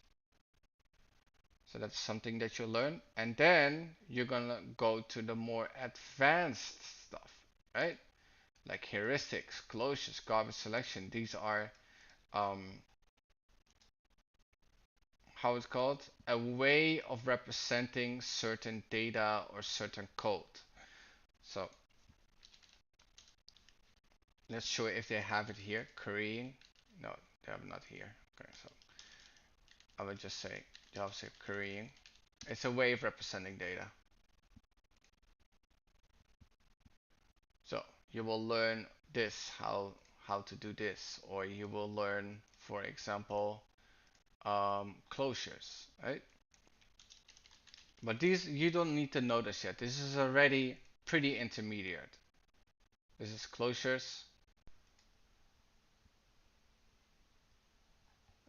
So that's something that you learn. And then you're gonna go to the more advanced stuff, right? Like heuristics, closures, garbage selection. These are how it's called, a way of representing certain data or certain code. So let's show if they have it here. Querying. No, they have not here. Okay, so I would just say JavaScript querying. It's a way of representing data. So you will learn this, how to do this, or you will learn, for example, closures, right? But these you don't need to know this yet. This is already pretty intermediate. This is closures,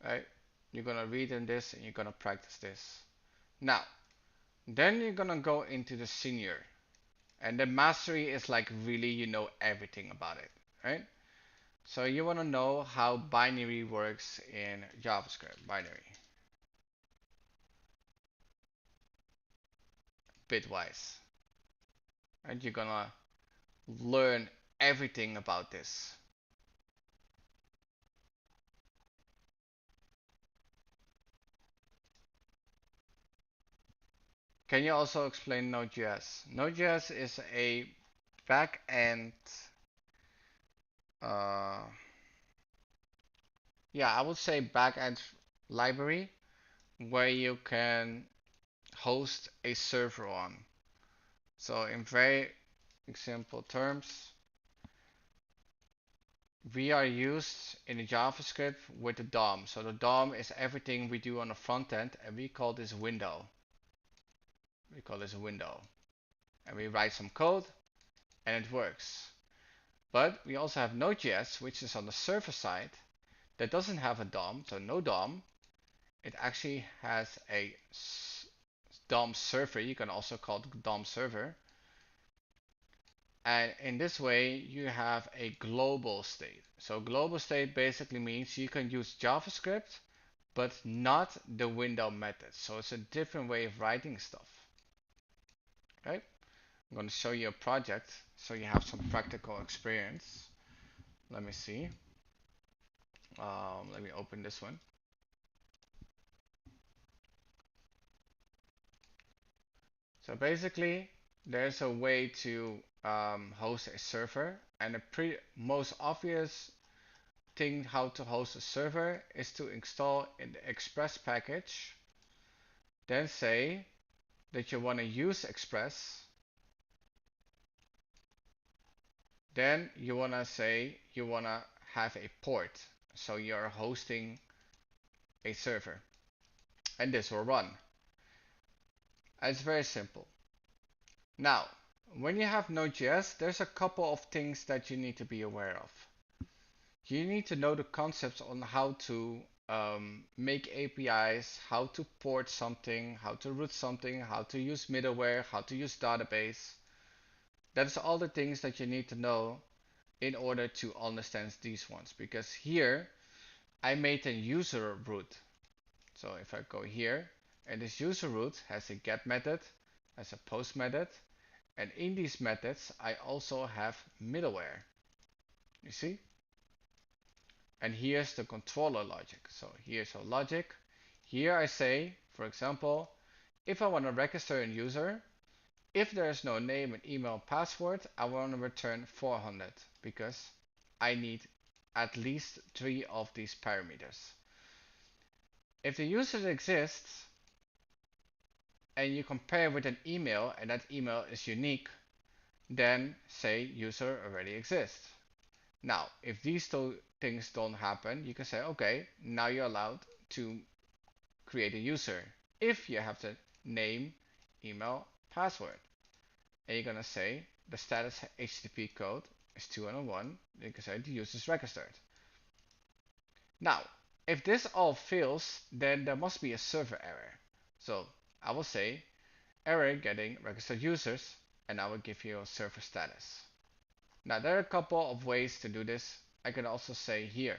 right? You're gonna read in this and you're gonna practice this. Now, then you're gonna go into the senior. And the mastery is like really you know everything about it, right? So you wanna know how binary works in JavaScript, binary. Bitwise. And you're gonna learn everything about this. Can you also explain Node.js? Node.js is a back-end, uh, yeah, I would say back-end library where you can host a server on. So in very simple terms, we are used in the JavaScript with the DOM. So the DOM is everything we do on the front end, and we call this window. We call this a window. And we write some code, and it works. But we also have Node.js, which is on the server side, that doesn't have a DOM, so no DOM. It actually has a DOM server. You can also call it DOM server. And in this way, you have a global state. So global state basically means you can use JavaScript, but not the window method. So it's a different way of writing stuff. Okay? I'm going to show you a project so you have some practical experience. Let me see. Let me open this one. So basically, there's a way to host a server, and the most obvious thing how to host a server is to install in the Express package, then say that you want to use Express, then you want to say you want to have a port, so you're hosting a server, and this will run. It's very simple. Now, when you have Node.js, there's a couple of things that you need to be aware of. You need to know the concepts on how to make APIs, how to port something, how to route something, how to use middleware, how to use database. That's all the things that you need to know in order to understand these ones. Because here, I made a user route. So if I go here, and this user route has a get method, has a post method, and in these methods, I also have middleware. You see? And here's the controller logic. So here's our logic. Here I say, for example, if I want to register a user, if there is no name and email password, I want to return 400 because I need at least 3 of these parameters. If the user exists and you compare with an email and that email is unique, then say user already exists. Now, if these two things don't happen, you can say, okay, now you're allowed to create a user if you have the name, email, password. And you're going to say the status HTTP code is 201. You can say the user is registered. Now, if this all fails, then there must be a server error. So I will say error getting registered users, and I will give you a server status. Now there are a couple of ways to do this. I can also say here,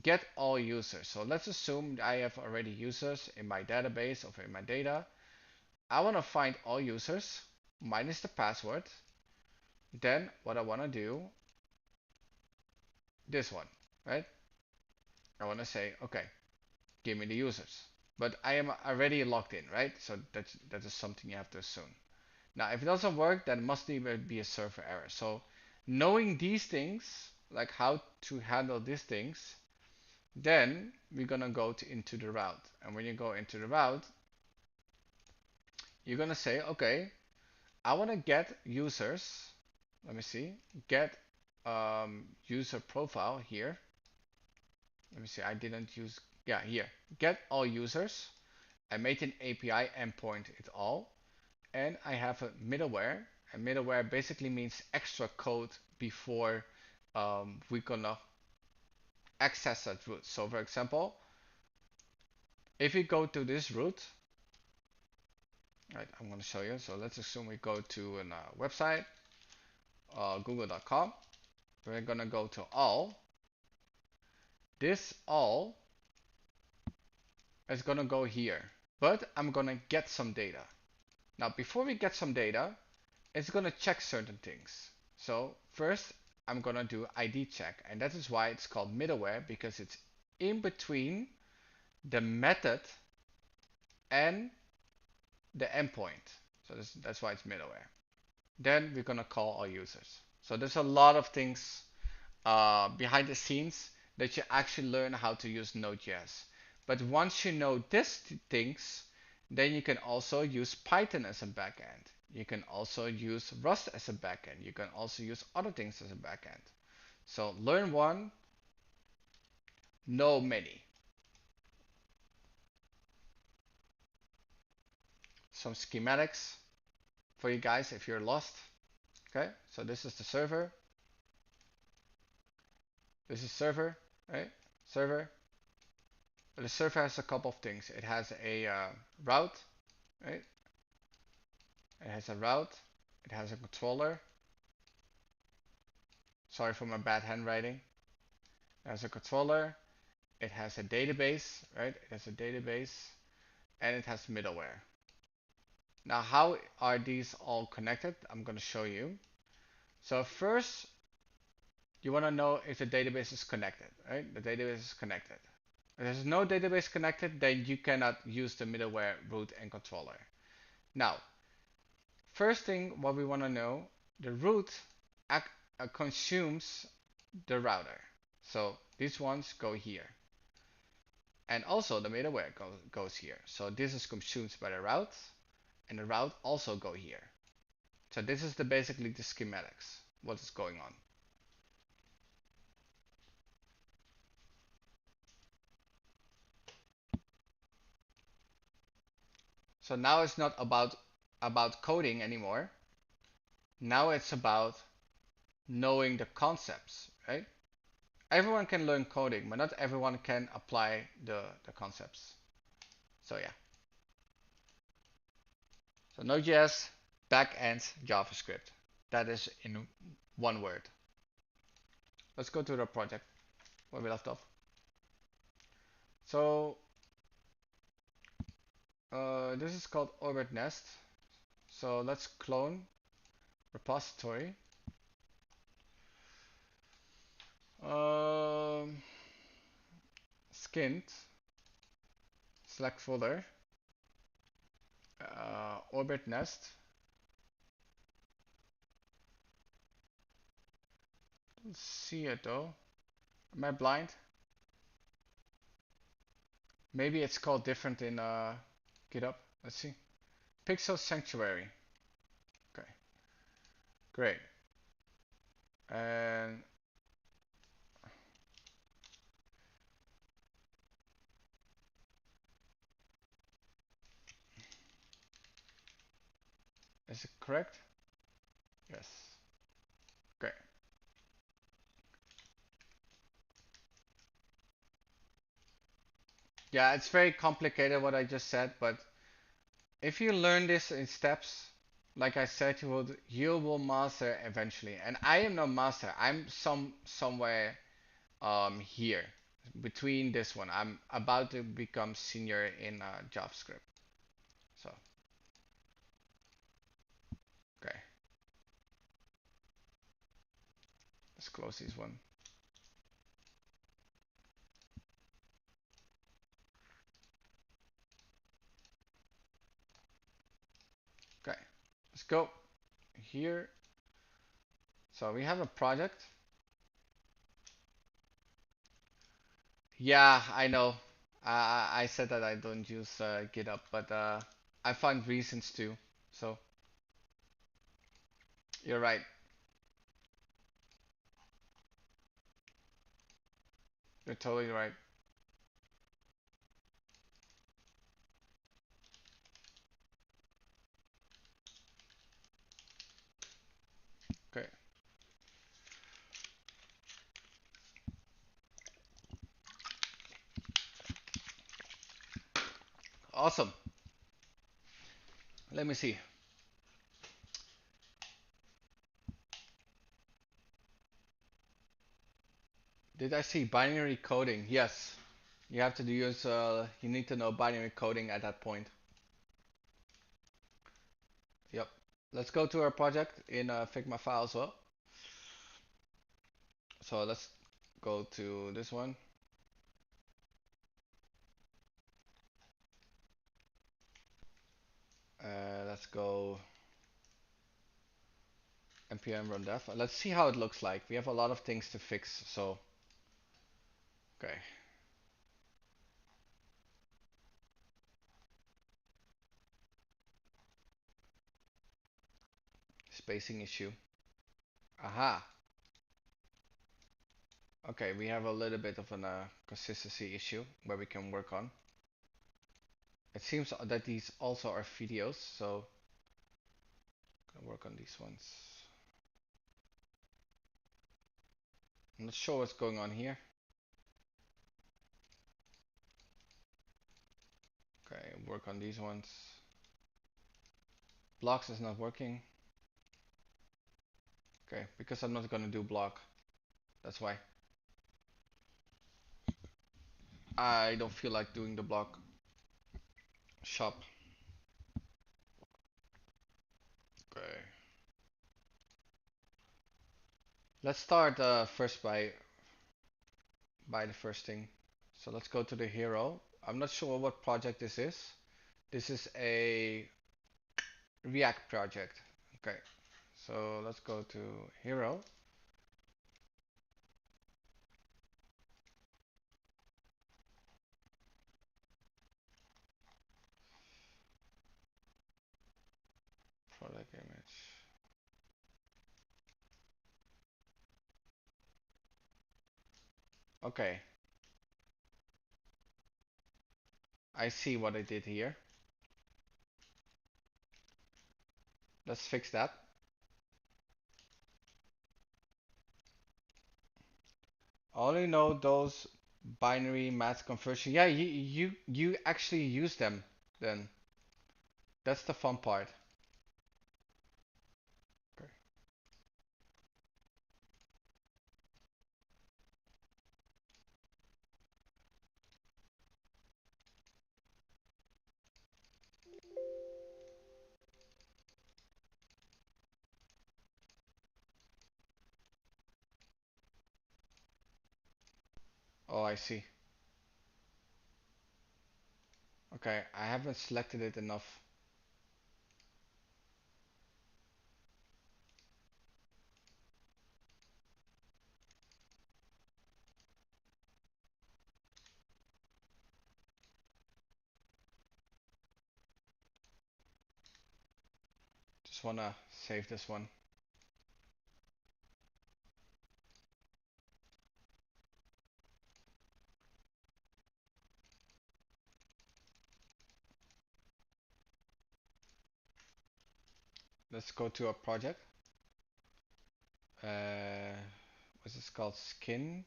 get all users. So let's assume I have already users in my database or in my data. I want to find all users minus the password. Then what I want to do, this one, right? I want to say, okay, give me the users. But I am already logged in, right? So that is something you have to assume. Now, if it doesn't work, then it must be a server error. So knowing these things, like how to handle these things, then we're gonna go into the route. And when you go into the route, you're gonna say, okay, I want to get users. Let me see, get user profile here. Let me see, I didn't use, yeah, here. Get all users. I made an API endpoint it all. And I have a middleware. And middleware basically means extra code before we're gonna access that route. So for example, if we go to this route, right, I'm gonna show you. So let's assume we go to a website, google.com. We're gonna go to all. This all is gonna go here, but I'm gonna get some data. Now, before we get some data, it's gonna check certain things. So first, I'm gonna do ID check, and that is why it's called middleware, because it's in between the method and the endpoint. So that's why it's middleware. Then we're gonna call all users. So there's a lot of things behind the scenes that you actually learn how to use Node.js. But once you know these things, then you can also use Python as a backend. You can also use Rust as a backend. You can also use other things as a backend. So learn one, know many. Some schematics for you guys if you're lost. Okay, so this is the server. This is server, right? Server. But the server has a couple of things. It has a route, right? It has a route. It has a controller. Sorry for my bad handwriting. It has a controller. It has a database, right? It has a database, and it has middleware. Now, how are these all connected? I'm going to show you. So first, you want to know if the database is connected, right? The database is connected. If there's no database connected, then you cannot use the middleware root and controller. Now, first thing what we want to know, the root consumes the router. So these ones go here. And also the middleware goes here. So this is consumed by the route, and the route also go here. So this is basically the schematics, what is going on. So now it's not about coding anymore. Now it's about knowing the concepts, right? Everyone can learn coding, but not everyone can apply the concepts. So yeah. So Node.js, backend JavaScript. That is in one word. Let's go to the project where we left off. So this is called Orbit Nest. So let's clone repository. Um, skint, select folder, Orbit Nest. Let's see it though. Am I blind? Maybe it's called different in GitHub. Let's see. Pixel Sanctuary. Okay, great. And is it correct? Yes. Okay. Yeah, it's very complicated what I just said, but if you learn this in steps, like I said, you will master eventually. And I am no master. I'm somewhere here between this one. I'm about to become senior in JavaScript. So okay, let's close this one. Okay, let's go here. So we have a project. Yeah, I know. I said that I don't use GitHub, but I find reasons to. So you're right. You're totally right. Okay. Awesome. Let me see. Did I see binary coding? Yes. You have to use, you need to know binary coding at that point. Yep. Let's go to our project in a Figma file as well. So let's go to this one. Let's go npm run dev. Let's see how it looks like. We have a lot of things to fix, so okay. Spacing issue. Aha. Okay, we have a little bit of an consistency issue where we can work on. It seems that these also are videos, so gonna work on these ones. I'm not sure what's going on here. Okay, work on these ones. Blocks is not working. Okay, because I'm not gonna do block. That's why. I don't feel like doing the block shop. Okay. Let's start first by the first thing. So let's go to the hero. I'm not sure what project this is. This is a React project. Okay. So let's go to hero. Product image. Okay. I see what I did here. Let's fix that. I only know those binary math conversion. Yeah, you actually use them then. That's the fun part. Okay. Oh, I see. Okay, I haven't selected it enough. Just wanna save this one. Let's go to a project. What's this called? Skin.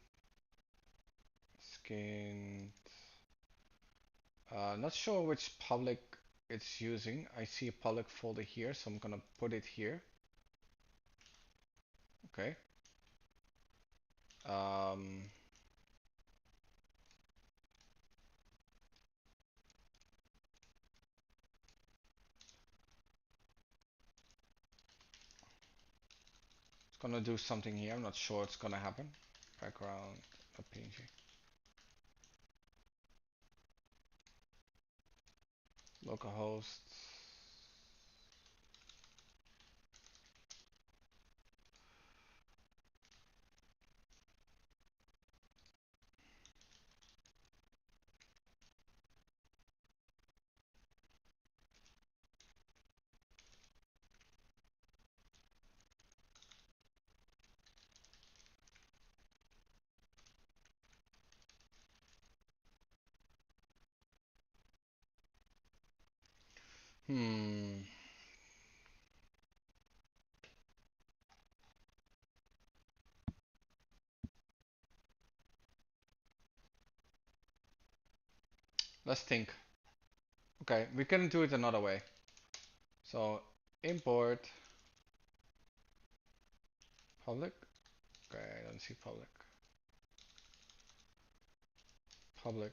Not sure which public it's using. I see a public folder here, so I'm gonna put it here. Okay. Um, it's gonna do something here. I'm not sure it's gonna happen. Background, a PNG. Localhost. Hmm. Let's think. Okay, we can do it another way. So import public. Okay, I don't see public. Public.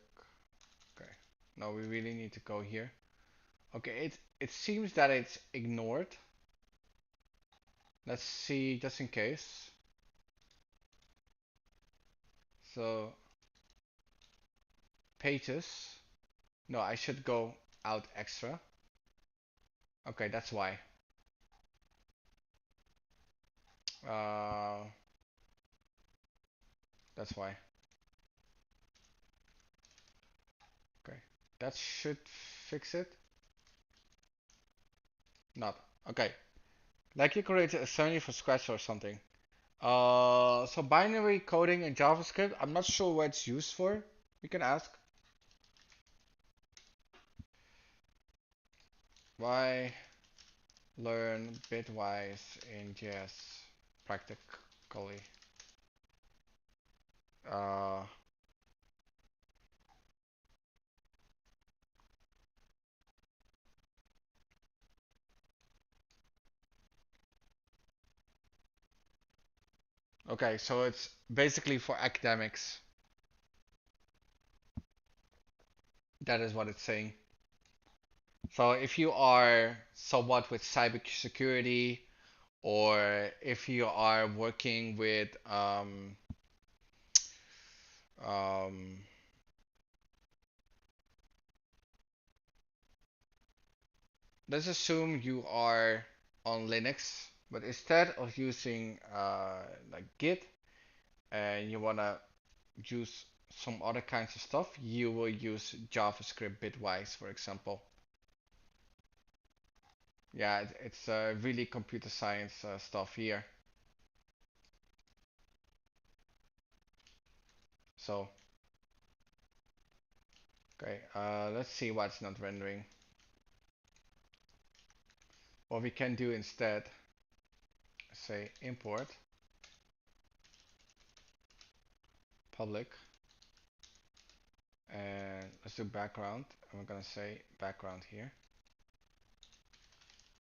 Okay. No, we really need to go here. Okay, it seems that it's ignored. Let's see just in case. So pages. No, I should go out extra. Okay, that's why. Uh, that's why. Okay, that should fix it. Not. Okay. Like you created a suddenly from scratch or something. So binary coding in JavaScript, I'm not sure what it's used for. We can ask. Why learn bitwise in JS practically? Uh, okay, so it's basically for academics. That is what it's saying. So if you are somewhat with cybersecurity, or if you are working with um, let's assume you are on Linux, but instead of using like Git and you wanna use some other kinds of stuff, you will use JavaScript bitwise, for example. Yeah, it's really computer science stuff here. So, okay, let's see what's not rendering. What we can do instead, say import public, and let's do background. And we're gonna say background here.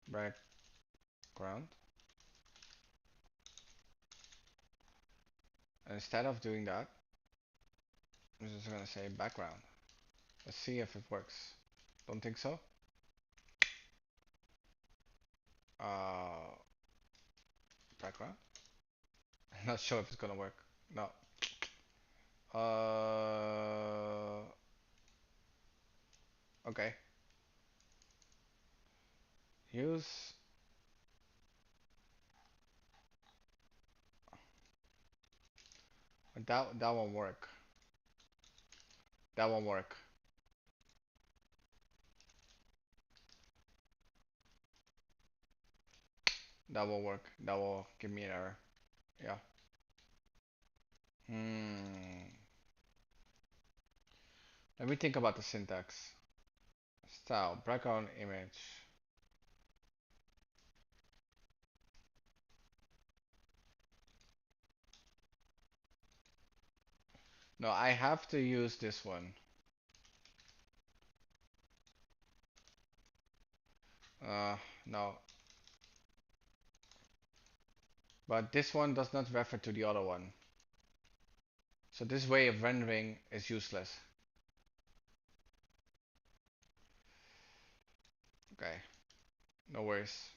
Background. And instead of doing that, I'm just gonna say background. Let's see if it works. Don't think so? Uh, background? Not sure if it's gonna work. No. Okay. Use. That won't work. That won't work. That will work. That will give me an error. Yeah. Hmm. Let me think about the syntax. Style, background image. No, I have to use this one. No. But this one does not refer to the other one. So this way of rendering is useless. Okay, no worries.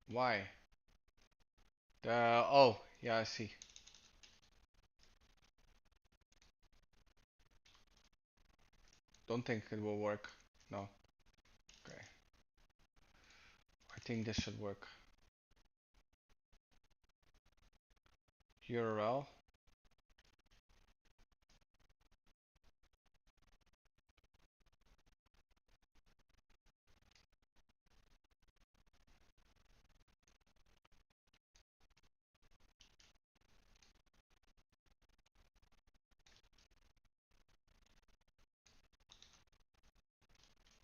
Why? Oh, yeah, I see. Don't think it will work. No. Okay. I think this should work. URL.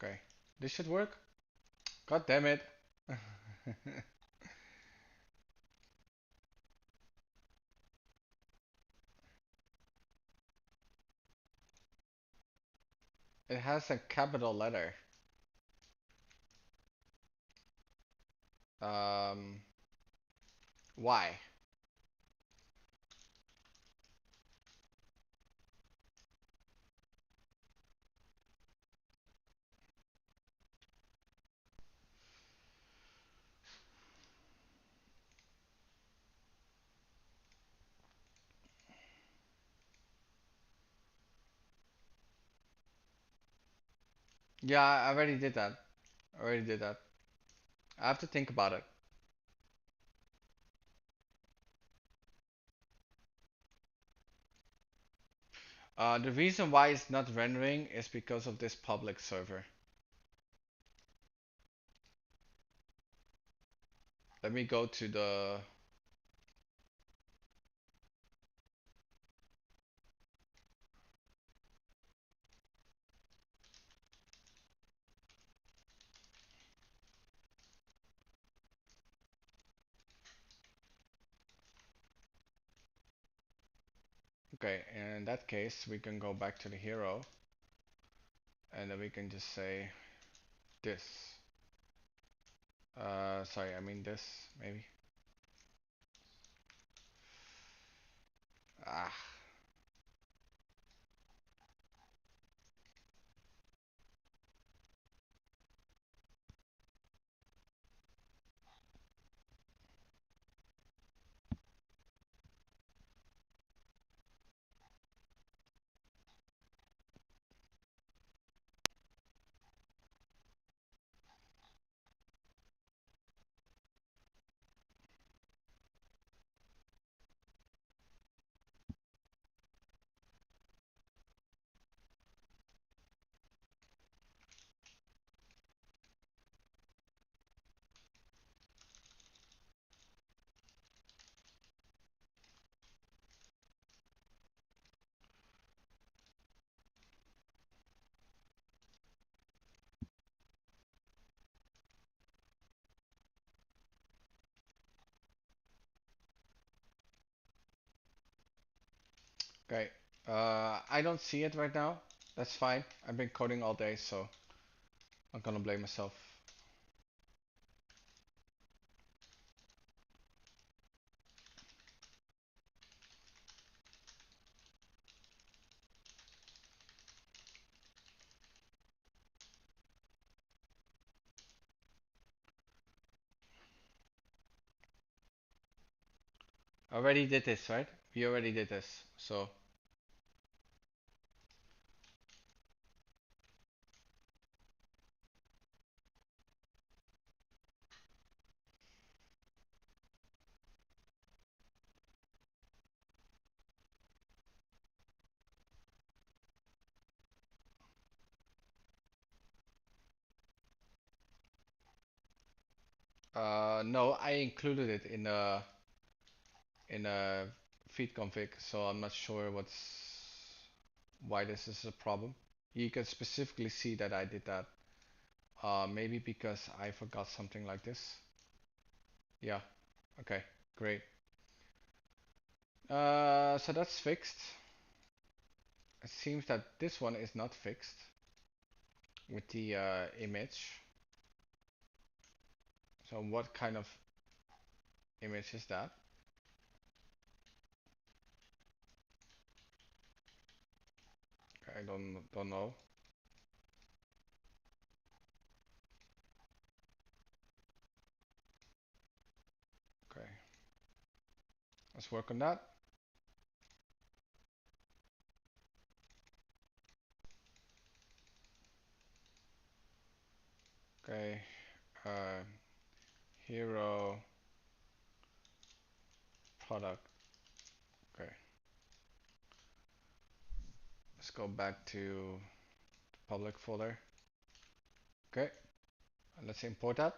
Okay. This should work. God damn it. It has a capital letter. Um, why? Yeah, I already did that. I already did that. I have to think about it. The reason why it's not rendering is because of this public server. Let me go to the. Okay, in that case, we can go back to the hero, and then we can just say this. Sorry, I mean this, maybe. Ah, okay. I don't see it right now. That's fine. I've been coding all day, so I'm gonna blame myself. I already did this, right? We already did this, so no, I included it in a feed config, so I'm not sure why this is a problem. You can specifically see that I did that. Maybe because I forgot something like this. Yeah. Okay. Great. So that's fixed. It seems that this one is not fixed with the image. So what kind of image is that? I don't know. Okay. Let's work on that. Okay. Uh, hero product. Okay. Let's go back to the public folder. Okay. Let's import that.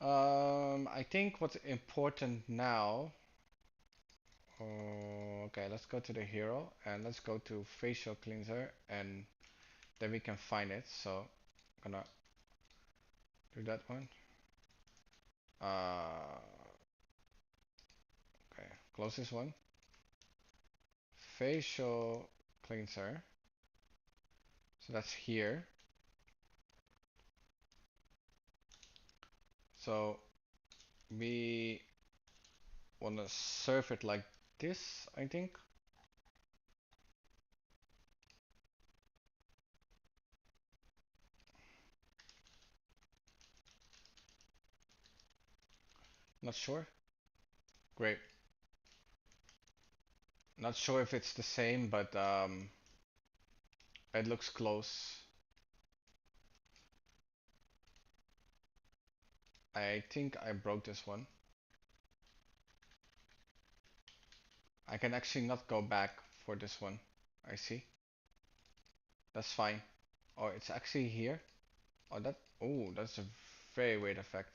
I think what's important now. Okay, let's go to the hero and let's go to facial cleanser and then we can find it. So I'm gonna do that one. Okay, close this one. Facial cleanser. So that's here. So we want to serve it like this, I think. Not sure. Great. Not sure if it's the same, but it looks close. I think I broke this one. I can actually not go back for this one. I see. That's fine. Oh, it's actually here. Oh, that's a very weird effect.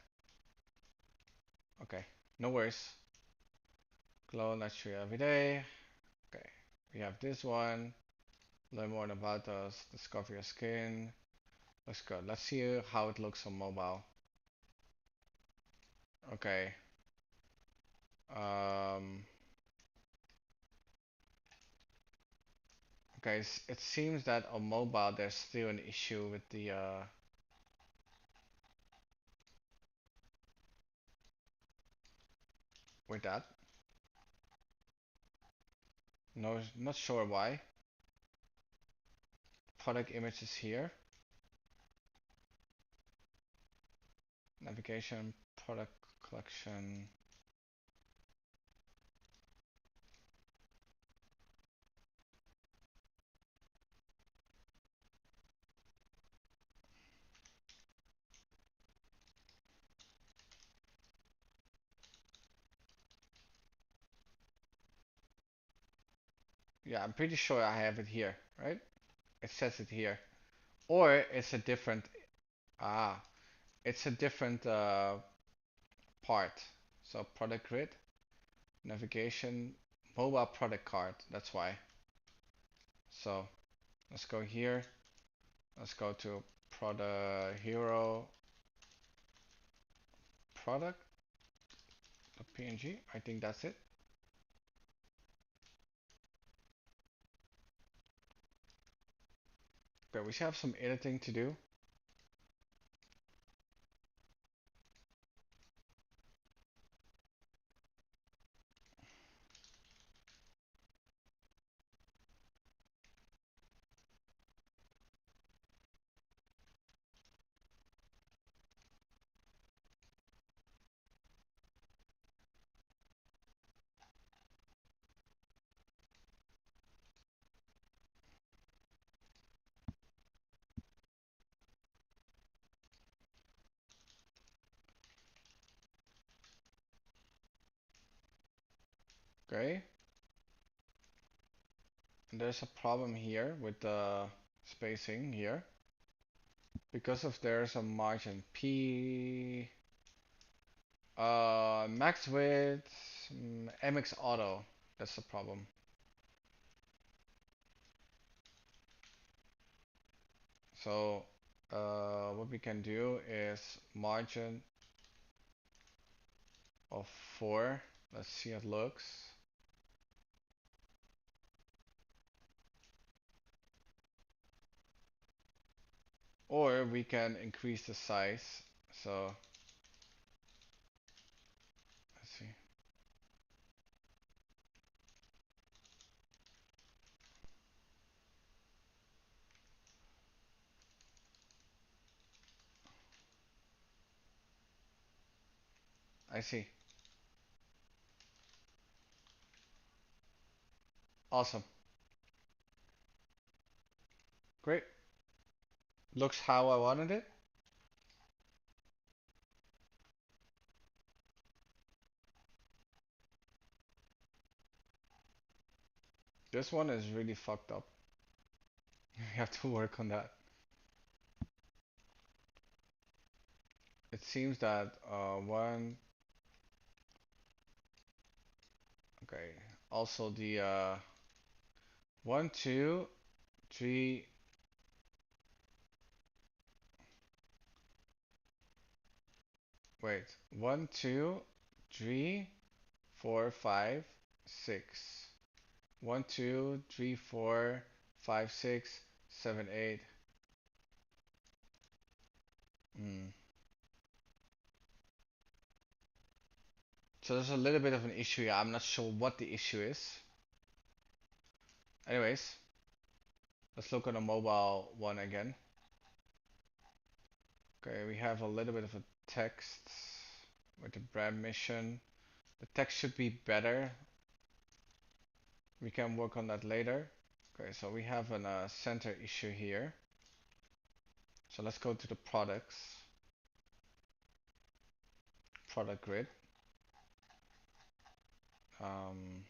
Okay, no worries. Glow naturally every day. Okay, we have this one. Learn more about us. Discover your skin. Let's go. Let's see how it looks on mobile. Okay. Um. Okay. It seems that on mobile there's still an issue with the with that. No, not sure why. Product image is here. Navigation, product collection. Yeah, I'm pretty sure I have it here, right? It says it here. Or it's a different, ah, it's a different part. So product grid, navigation, mobile product card. That's why. So let's go here. Let's go to product hero product.png. I think that's it. Okay, we should have some editing to do. Okay. And there's a problem here with the spacing here because of there's a margin P max width MX auto. That's the problem. So what we can do is margin of 4. Let's see how it looks. Or we can increase the size. So let's see. I see. Awesome. Great. Looks how I wanted it. This one is really fucked up. We have to work on that. It seems that one. Okay. Also the 1, 2, 3. Wait. 1, 2, 3, 4, 5, 6. 1, 2, 3, 4, 5, 6, 7, 8. Hmm. So there's a little bit of an issue here. I'm not sure what the issue is. Anyways, let's look at the mobile one again. Okay, we have a little bit of a text with the brand mission. The text should be better. We can work on that later. Okay, so we have a center issue here. So let's go to the products, product grid. Um,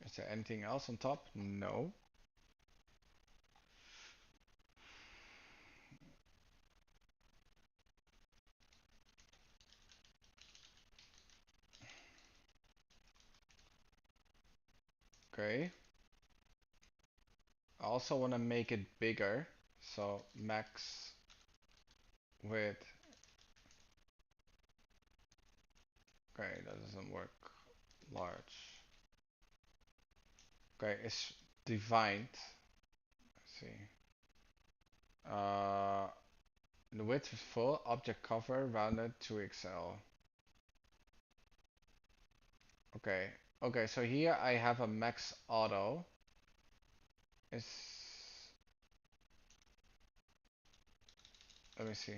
is there anything else on top? No. Okay. I also want to make it bigger. So max width. Okay, that doesn't work. Large. Okay, it's defined. Let's see. Uh, the width is full. Object cover rounded to XL. Okay. Okay, so here I have a max auto. Is Let me see.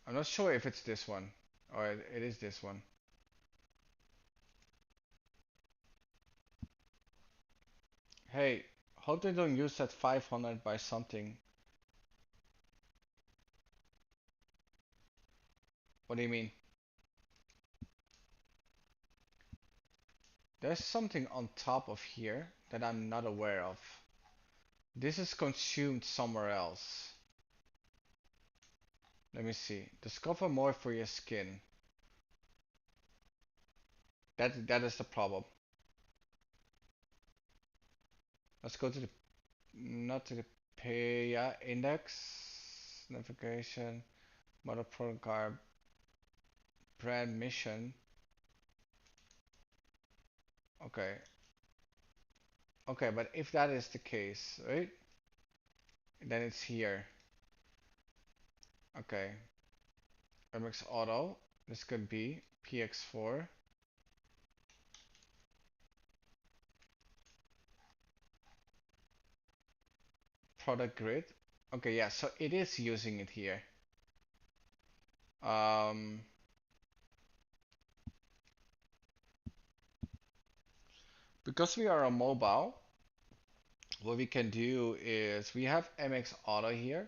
I'm not sure if it's this one or it is this one. Hey, hope they don't use that 500 by something. What do you mean? There's something on top of here that I'm not aware of. This is consumed somewhere else. Let me see. Discover more for your skin. That is the problem. Let's go to the not to the pay, yeah, index, navigation, model product garb, brand mission. Okay. Okay, but if that is the case, right? Then it's here. Okay. MX Auto. This could be PX4. Product grid. Okay, yeah, so it is using it here. Um, because we are on mobile, what we can do is we have MX Auto here,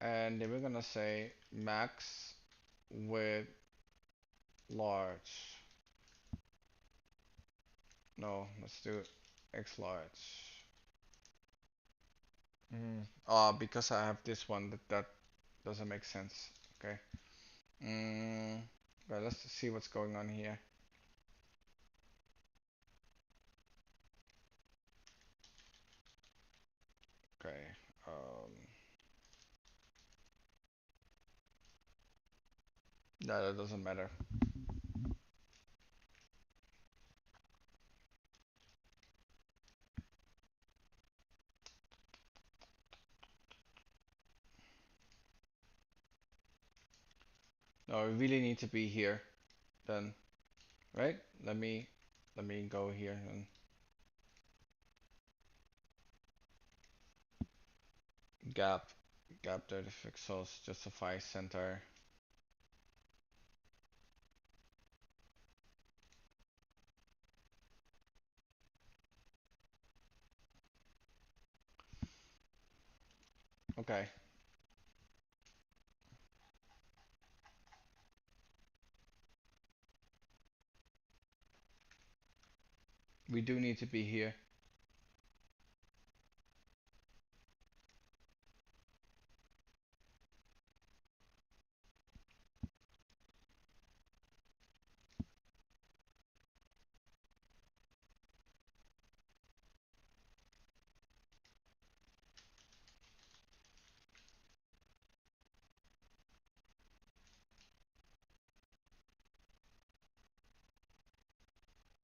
and then we're gonna say max with large. No, let's do X large. Because I have this one, that doesn't make sense. Okay. But let's see what's going on here. Okay. No, that doesn't matter. No, we really need to be here then, right? Let me go here and gap 30 pixels, justify center. Okay. We do need to be here.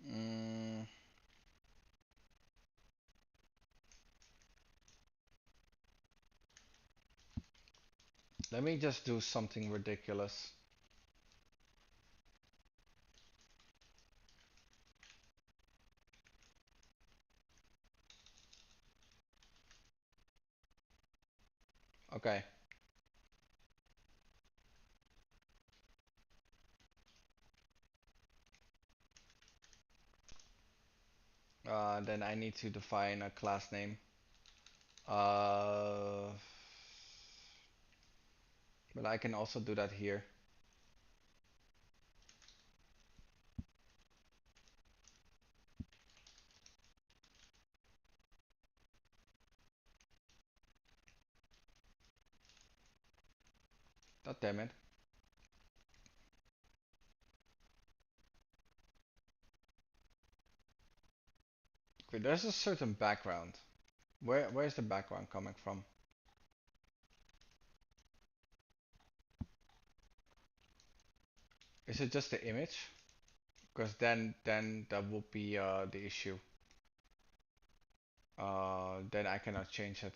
Mm, Let me just do something ridiculous. Okay. Then I need to define a class name. Uh, but I can also do that here. God damn it. Okay, there's a certain background. Where's the background coming from? Is it just the image? Because then that would be the issue. Then I cannot change it.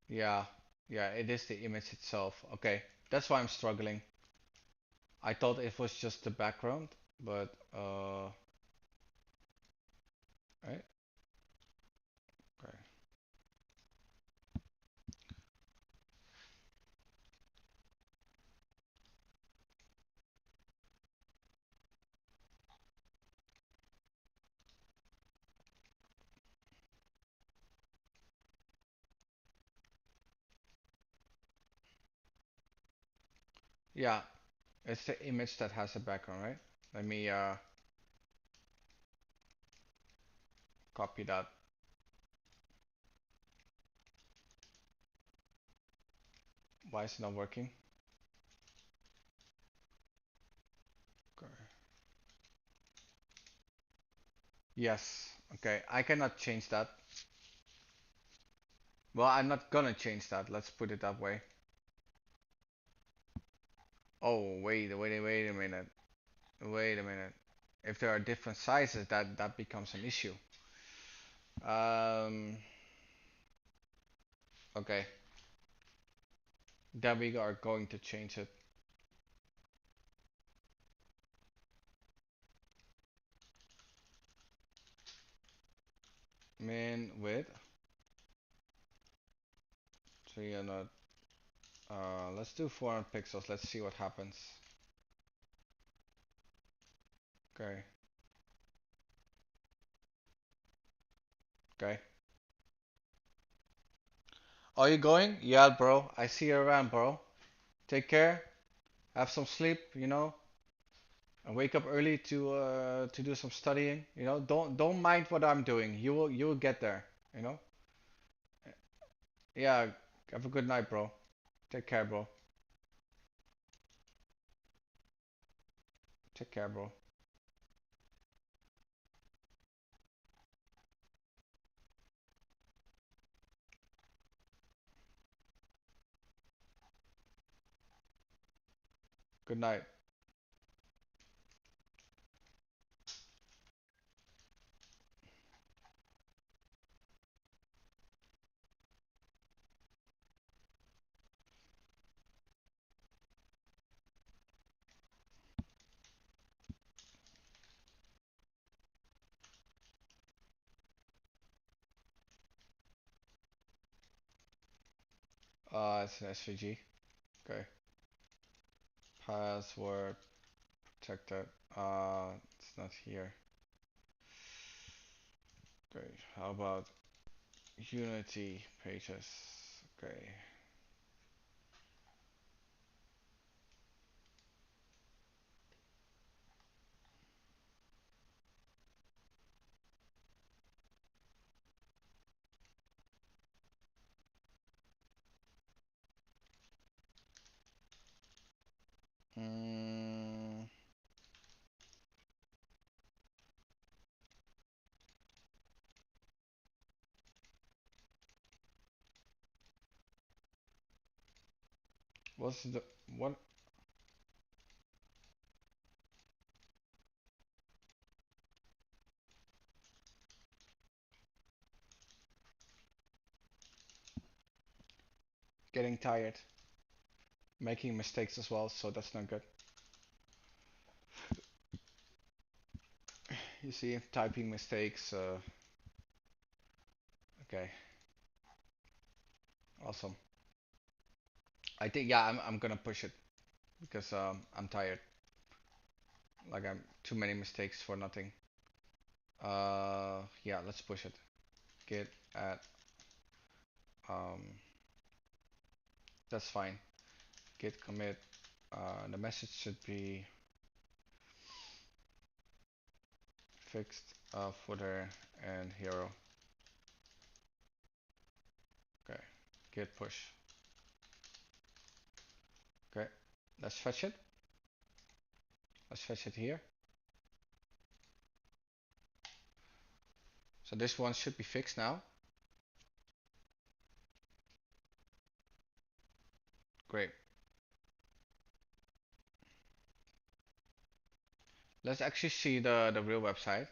Yeah, yeah, it is the image itself. Okay, that's why I'm struggling. I thought it was just the background, but right? Okay. Yeah, it's the image that has a background, right? Let me copy that. Why is it not working? Okay. Yes. Okay, I cannot change that. Well, I'm not gonna change that. Let's put it that way. Oh, wait a minute. Wait a minute. If there are different sizes, that becomes an issue. Um, okay. Then we are going to change it. Min width 300. Let's do 400 pixels. Let's see what happens. Okay. Okay. Are you going? Yeah, bro. I see you around, bro. Take care. Have some sleep, and wake up early to do some studying. Don't mind what I'm doing. You will get there. You know. Yeah. Have a good night, bro. Take care, bro. Take care, bro. Good night. It's an SVG. Okay. Password protected. It's not here. Okay. How about Unity pages? Okay. Mm, what's the what? getting tired, making mistakes as well, so that's not good. You see, typing mistakes. Okay, awesome. I think yeah, I'm gonna push it because I'm tired. Like I'm too many mistakes for nothing. Yeah, let's push it. Git add. Um, that's fine. Git commit. The message should be fixed footer and hero. Okay, git push. Okay, let's fetch it. Let's fetch it here. So this one should be fixed now. Great. Let's actually see the real website.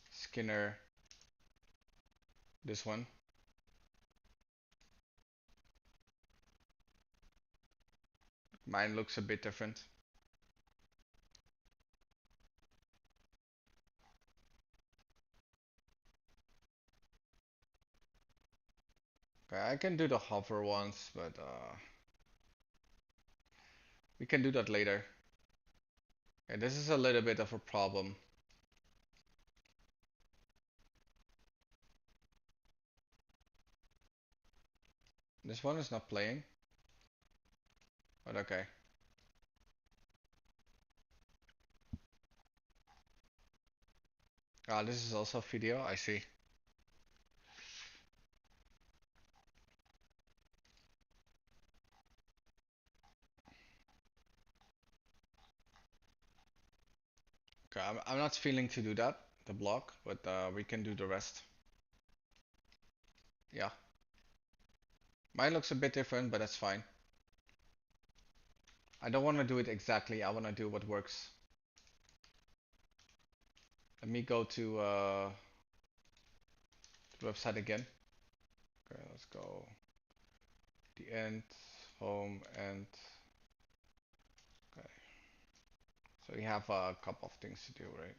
Skinner. This one. Mine looks a bit different. Okay, I can do the hover ones, but we can do that later. Okay, this is a little bit of a problem. This one is not playing, but okay. Ah, this is also video, I see. Okay, I'm not feeling to do that, the block, but we can do the rest. Yeah. Mine looks a bit different, but that's fine. I don't want to do it exactly, I want to do what works. Let me go to the website again. Okay, let's go. The end, home, and okay. So we have a couple of things to do, right?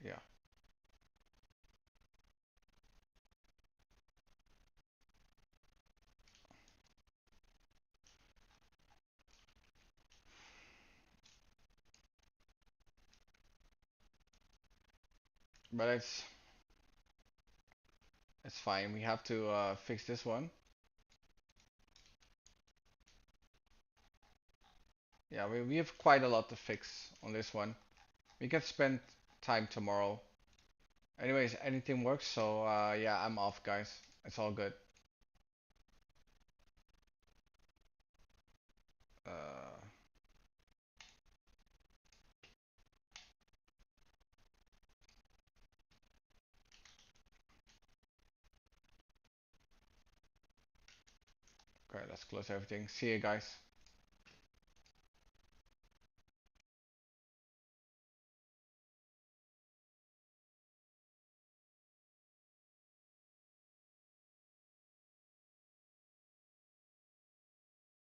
Yeah. But it's fine. We have to fix this one. Yeah, we have quite a lot to fix on this one. We can spend time tomorrow. Anyways, anything works, so yeah, I'm off, guys. It's all good. Uh, okay, let's close everything. See you guys.